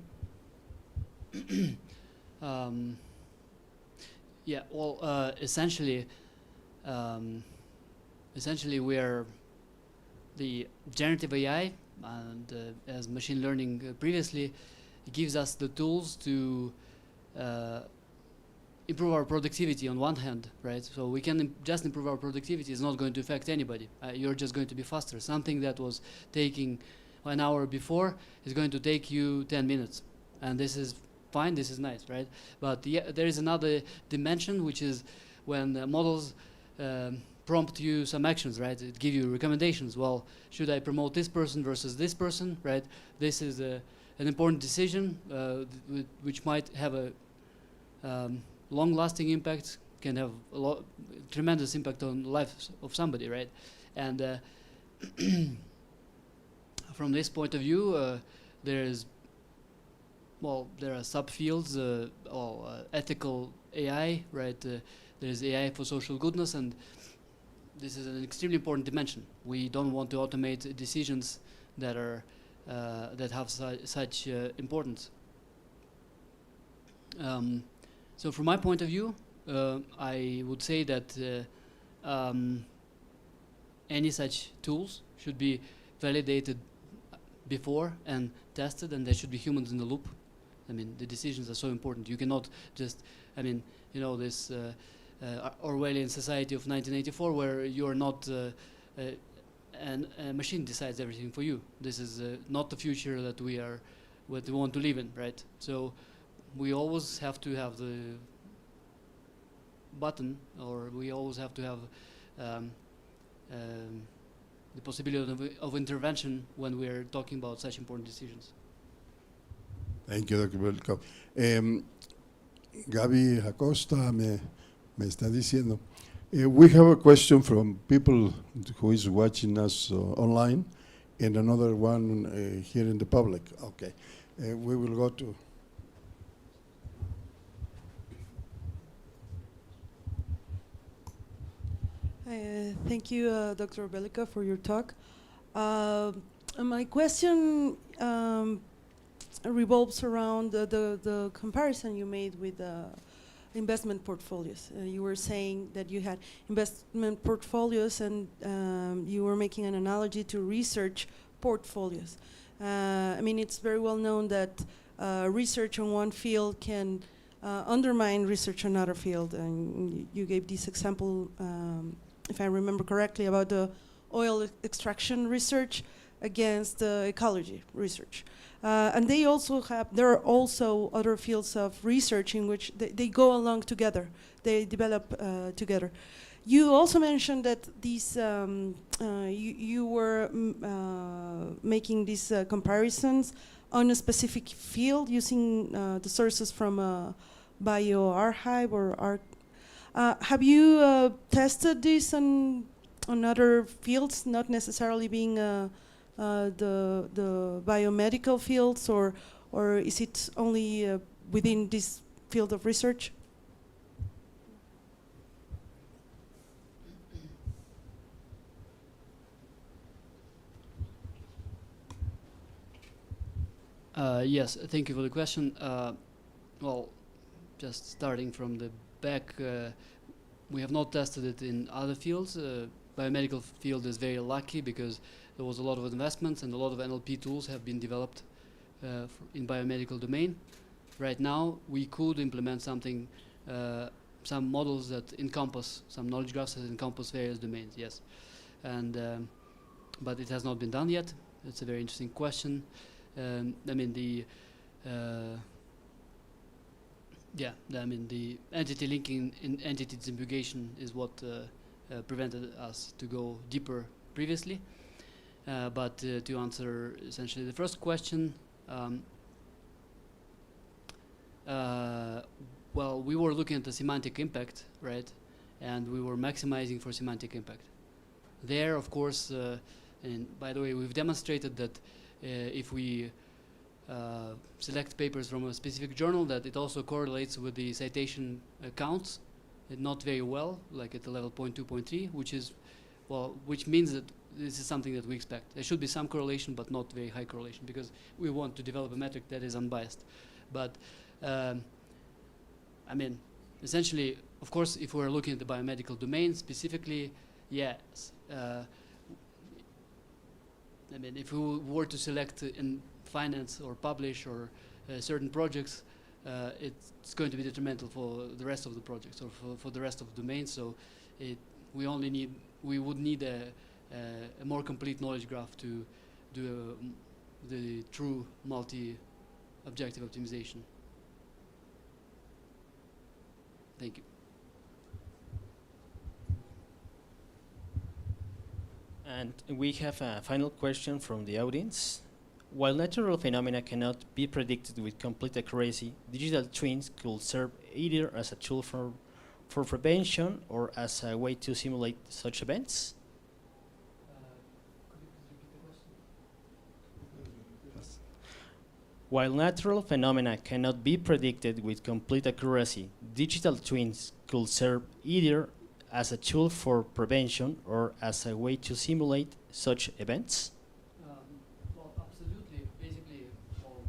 Yeah, well, essentially we are the generative AI, and as machine learning previously, it gives us the tools to improve our productivity on one hand, right? So we can just improve our productivity. It's not going to affect anybody. You're just going to be faster. Something that was taking an hour before is going to take you 10 minutes. And this is fine, this is nice, right? But there is another dimension, which is when models prompt you some actions, right? It give you recommendations. Well, should I promote this person versus this person, right? This is an important decision which might have a long-lasting impact, can have a tremendous impact on the life of somebody, right? And from this point of view, there are subfields, ethical AI, right? There's AI for social goodness, and this is an extremely important dimension. We don't want to automate decisions that are that have such importance. So from my point of view, I would say that any such tools should be validated before and tested, and there should be humans in the loop. I mean, the decisions are so important. You cannot just, I mean, you know, this Orwellian society of 1984 where you're not, and a machine decides everything for you. This is not the future that we want to live in, right? So we always have to have the button, or we always have to have the possibility of intervention when we're talking about such important decisions. Thank you, Dr. Belikov. Gaby Acosta me está diciendo, we have a question from people who is watching us online, and another one here in the public. Okay, we will go to. Thank you, Dr. Belikov, for your talk. My question revolves around the comparison you made with investment portfolios. You were saying that you had investment portfolios, and you were making an analogy to research portfolios. I mean, it's very well known that research on one field can undermine research on another field, and you gave this example, if I remember correctly, about the oil extraction research against ecology research. And there are also other fields of research in which they go along together, they develop together. You also mentioned that these, you were making these comparisons on a specific field using the sources from bioarchive or have you tested this on other fields, not necessarily being the biomedical fields, or is it only within this field of research? Yes, thank you for the question. Well, just starting from the back, we have not tested it in other fields. Biomedical field is very lucky because there was a lot of investments and a lot of NLP tools have been developed in biomedical domain. Right now, we could implement something, some models that encompass, some knowledge graphs that encompass various domains, yes. And, but it has not been done yet. It's a very interesting question. I mean, the entity linking in entity disambiguation is what prevented us to go deeper previously. But to answer essentially the first question, well, we were looking at the semantic impact, right? And we were maximizing for semantic impact. There, of course, and by the way, we've demonstrated that if we select papers from a specific journal, that it also correlates with the citation counts, not very well, like at the level 0.2, 0.3, which is, well, which means that this is something that we expect. There should be some correlation, but not very high correlation, because we want to develop a metric that is unbiased. But I mean, essentially, of course, if we're looking at the biomedical domain specifically, yes. I mean, if we were to select in finance or publish or certain projects, it's going to be detrimental for the rest of the projects or for the rest of the domains. So we would need a more complete knowledge graph to do the true multi-objective optimization. Thank you. And we have a final question from the audience. While natural phenomena cannot be predicted with complete accuracy, digital twins could serve either as a tool for prevention or as a way to simulate such events. While natural phenomena cannot be predicted with complete accuracy, digital twins could serve either as a tool for prevention or as a way to simulate such events? Well, absolutely. Basically, well,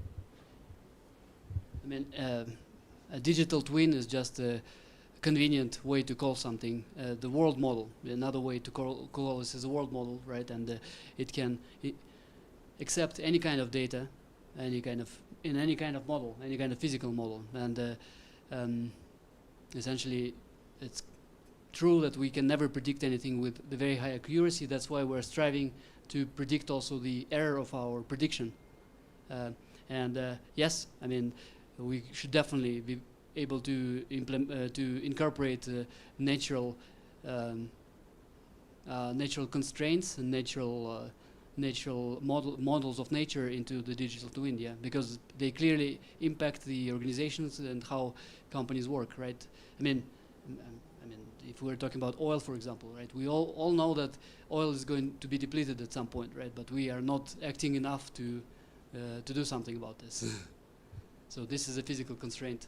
I mean, a digital twin is just a convenient way to call something. The world model, another way to call this is a world model, right? And it can accept any kind of data, in any kind of model, any kind of physical model. And essentially, it's true that we can never predict anything with the very high accuracy. That's why we're striving to predict also the error of our prediction. Yes, I mean, we should definitely be able to incorporate natural constraints and natural models of nature into the digital twin, yeah, because they clearly impact the organizations and how companies work, right? I mean, if we're talking about oil, for example, right? We all know that oil is going to be depleted at some point, right? But we are not acting enough to do something about this. So this is a physical constraint.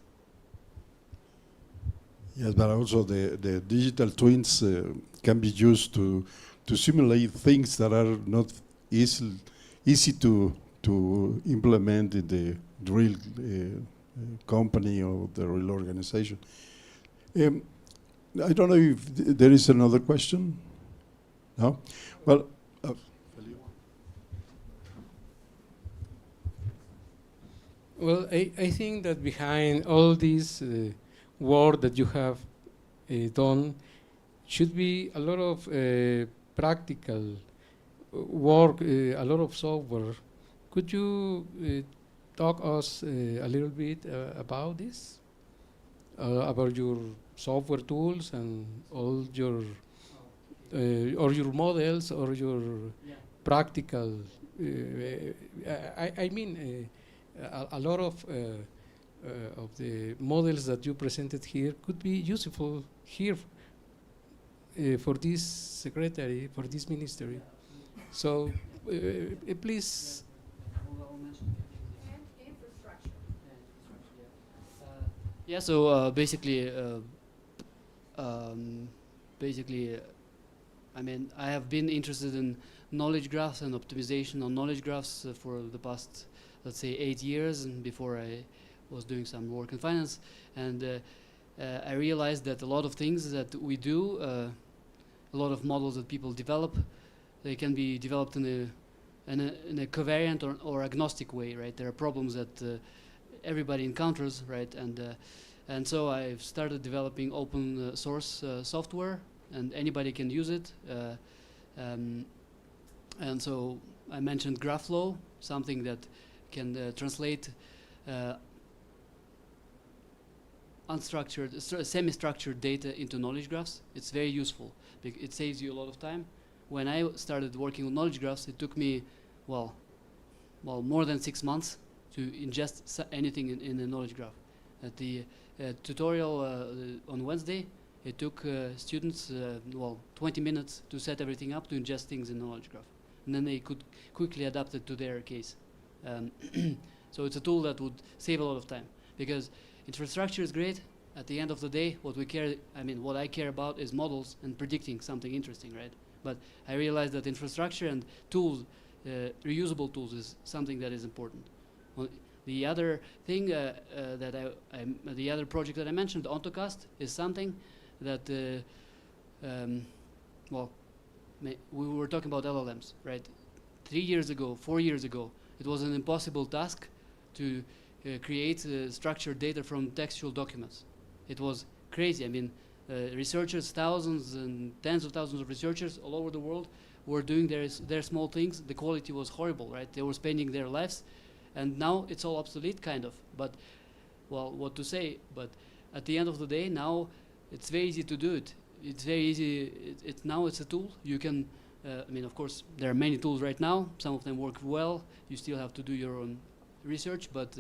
Yes, but also the digital twins can be used to simulate things that are not easy to implement in the real company or the real organization. I don't know if there is another question. No? Well, well, I think that behind all this work that you have done should be a lot of practical work, a lot of software. Could you talk us a little bit about this? About your software tools and all your or your models or your practical. I mean, a lot of the models that you presented here could be useful here for this secretary, for this ministry. So please. Yeah, so basically, I mean, I have been interested in knowledge graphs and optimization on knowledge graphs for the past let's say 8 years, and before I was doing some work in finance, and I realized that a lot of things that we do, a lot of models that people develop, they can be developed in a covariant or agnostic way, right? There are problems that everybody encounters, right? And so I've started developing open source software, and anybody can use it. And so I mentioned GraphFlow, something that can translate unstructured, semi-structured data into knowledge graphs. It's very useful. It saves you a lot of time. When I started working on knowledge graphs, it took me, well, more than 6 months to ingest anything in a knowledge graph. At the tutorial on Wednesday, it took students, 20 minutes to set everything up to ingest things in the knowledge graph. And then they could quickly adapt it to their case. So it's a tool that would save a lot of time, because infrastructure is great. At the end of the day, what I care about is models and predicting something interesting, right? But I realized that infrastructure and tools, reusable tools, is something that is important. Well, the other thing the other project that I mentioned, Ontocast, is something that, we were talking about LLMs, right? 3 years ago, 4 years ago, it was an impossible task to create structured data from textual documents. It was crazy. I mean, researchers, thousands and tens of thousands of researchers all over the world were doing their small things. The quality was horrible, right? They were spending their lives, and now it's all obsolete, kind of. But, well, what to say? But at the end of the day, now it's very easy to do it. It's very easy. Now it's a tool. You can, of course, there are many tools right now. Some of them work well. You still have to do your own research, but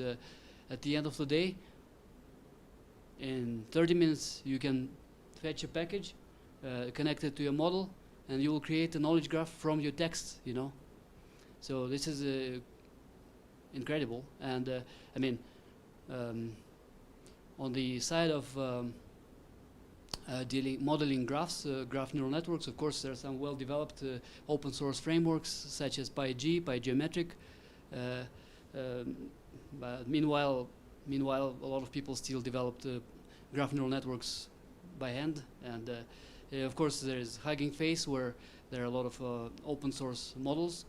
at the end of the day, in 30 minutes, you can fetch a package, connect it to a model, and you will create a knowledge graph from your text, you know. So this is incredible. And on the side of modeling graphs, graph neural networks, of course, there are some well-developed open source frameworks such as PyG, PyGeometric. But meanwhile, a lot of people still developed graph neural networks by hand. And of course, there is Hugging Face, where there are a lot of open source models,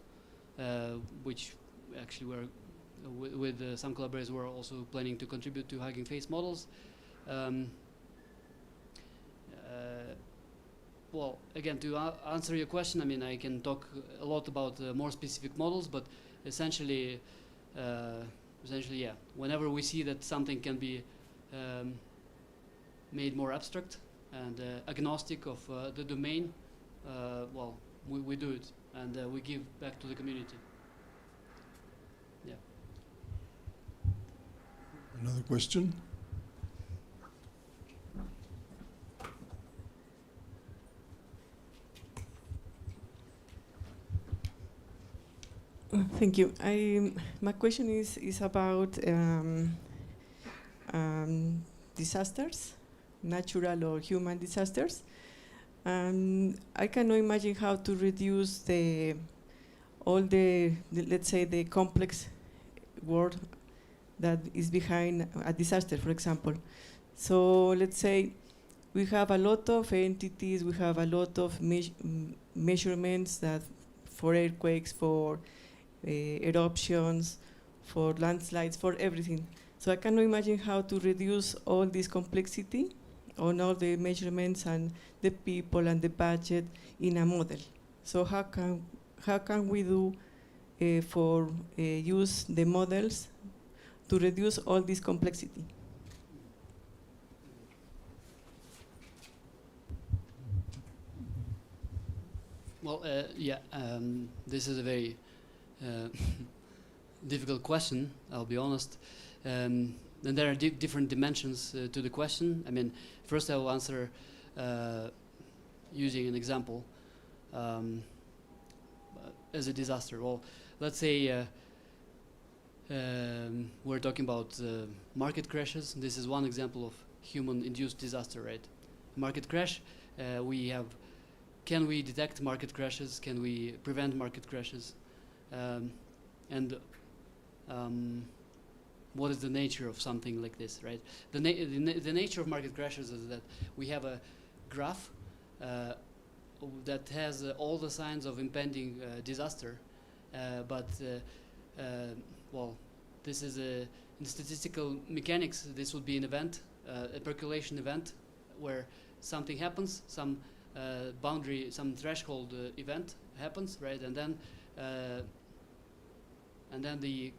which actually were, with some collaborators, were also planning to contribute to Hugging Face models. Well, again, to answer your question, I can talk a lot about more specific models, but essentially, yeah, whenever we see that something can be made more abstract and agnostic of the domain, we do it, and we give back to the community. Yeah. Another question? Thank you. My question is about disasters, natural or human disasters. I cannot imagine how to reduce let's say, the complex world that is behind a disaster, for example. So let's say we have a lot of entities, we have a lot of measurements that for earthquakes, for eruptions, for landslides, for everything. So I cannot imagine how to reduce all this complexity on all the measurements and the people and the budget in a model. So how can we do use the models to reduce all this complexity? Well, this is a very difficult question, I'll be honest. And there are different dimensions to the question. First I will answer using an example as a disaster. Well, let's say we're talking about market crashes. This is one example of human-induced disaster, right? Market crash, can we detect market crashes? Can we prevent market crashes? And what is the nature of something like this, right? The nature of market crashes is that we have a graph that has all the signs of impending disaster, but well, this is in statistical mechanics. This would be an event, a percolation event, where something happens, some boundary, some threshold event happens, right, and then the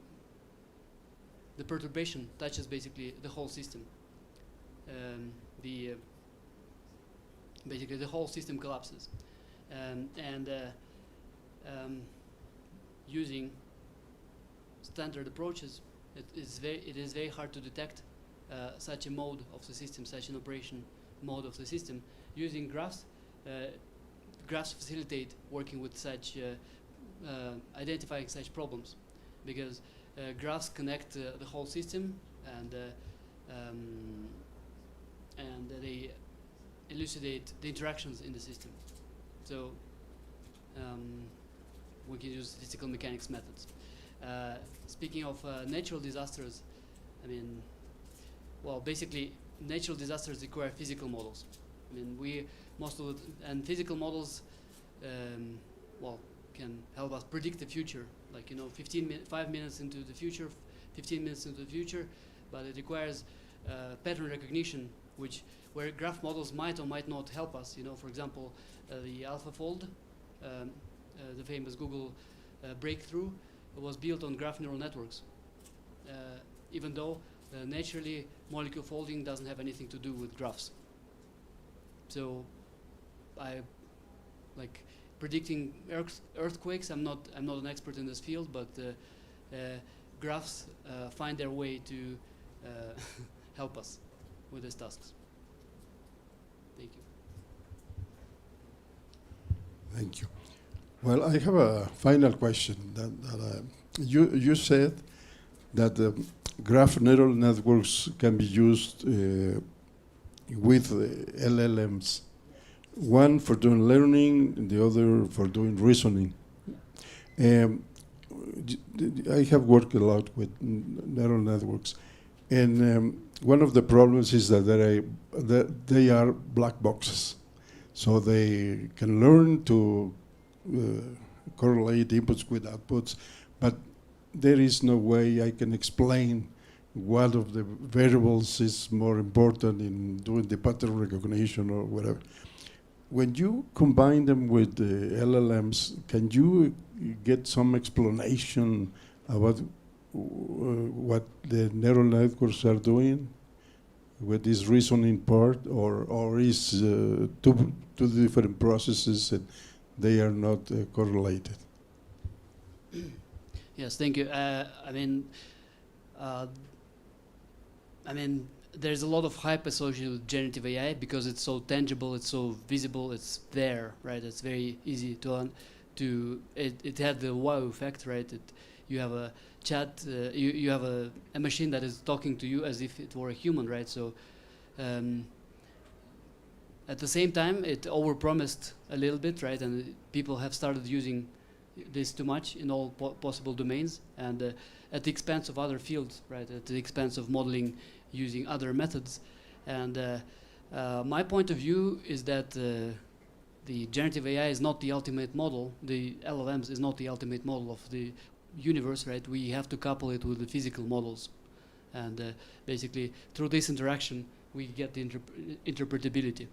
perturbation touches basically the whole system. Basically the whole system collapses, using standard approaches, it is very hard to detect such a mode of the system, such an operation mode of the system. Using graphs, graphs facilitate working with such identifying such problems, because graphs connect the whole system, and they elucidate the interactions in the system. So we can use statistical mechanics methods. Speaking of natural disasters, I mean, well, basically, natural disasters require physical models. I mean, and physical models, well, can help us predict the future. Like, 5 minutes into the future, 15 minutes into the future, but it requires pattern recognition, where graph models might or might not help us. For example, the AlphaFold, the famous Google breakthrough, was built on graph neural networks, even though naturally molecule folding doesn't have anything to do with graphs. So, like predicting earthquakes. I'm not an expert in this field, but graphs find their way to help us with these tasks. Thank you. Thank you. Well, I have a final question. You said that graph neural networks can be used with LLMs. One for doing learning, and the other for doing reasoning. I have worked a lot with neural networks, and one of the problems is that they are black boxes. So they can learn to correlate inputs with outputs, but there is no way I can explain what of the variables is more important in doing the pattern recognition or whatever. When you combine them with the LLMs, can you get some explanation about what the neural networks are doing with this reasoning part, or is two different processes and they are not correlated? Yes, thank you. I mean, there's a lot of hype associated with generative AI because it's so tangible, it's so visible, it's there, right? It's very easy it had the wow effect, right? You have a chat, you have a machine that is talking to you as if it were a human, right? So at the same time, it overpromised a little bit, right? And people have started using this too much in all possible domains, and at the expense of other fields, right? At the expense of modeling using other methods. And my point of view is that the generative AI is not the ultimate model. The LLMs is not the ultimate model of the universe, right? We have to couple it with the physical models. And basically, through this interaction, we get the interpretability.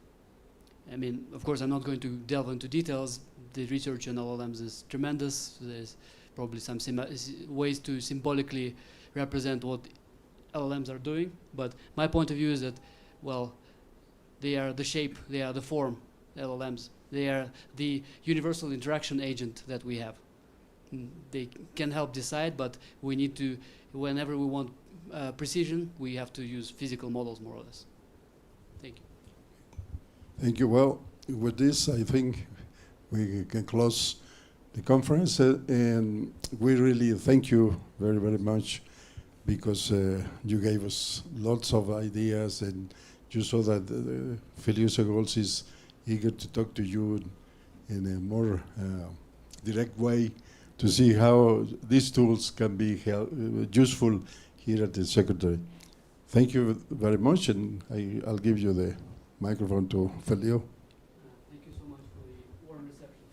I mean, of course, I'm not going to delve into details. The research on LLMs is tremendous. There's probably some ways to symbolically represent what LLMs are doing. But my point of view is that, well, they are the shape, they are the form, LLMs. They are the universal interaction agent that we have. They can help decide, but we need to, whenever we want precision, we have to use physical models, more or less. Thank you. Thank you. Well, with this, I think we can close the conference, and we really thank you very, very much, because you gave us lots of ideas, and you saw that Felius Goals is eager to talk to you in a more direct way to see how these tools can be useful here at the Secretary. Thank you very much, and I'll give you the microphone to Felio. Thank you so much for the warm reception.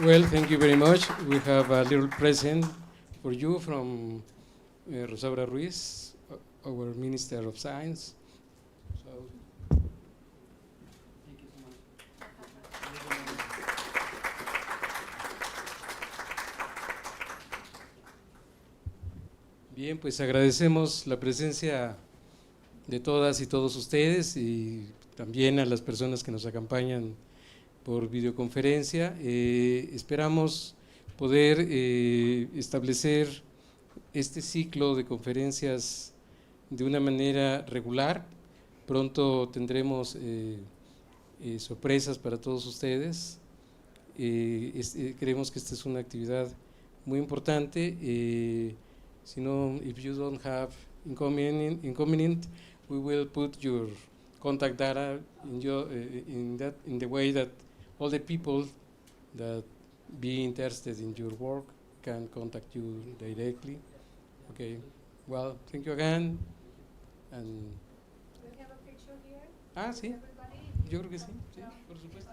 Well, thank you very much. We have a little present for you from Rosaura Ruiz, our Minister of Science. So, Thank you so much. bien, pues agradecemos la presencia de todas y todos ustedes y también a las personas que nos acompañan por videoconferencia. Esperamos poder establecer este ciclo de conferencias de una manera regular. Pronto tendremos sorpresas para todos ustedes. Creemos que esta es una actividad muy importante. Si no, if you don't have inconvenient, we will put your contact data in the way that all the people that be interested in your work can contact you directly. Okay. Well, thank you again. And We have a picture here. sí. Everybody. Yo creo que sí, sí, por supuesto.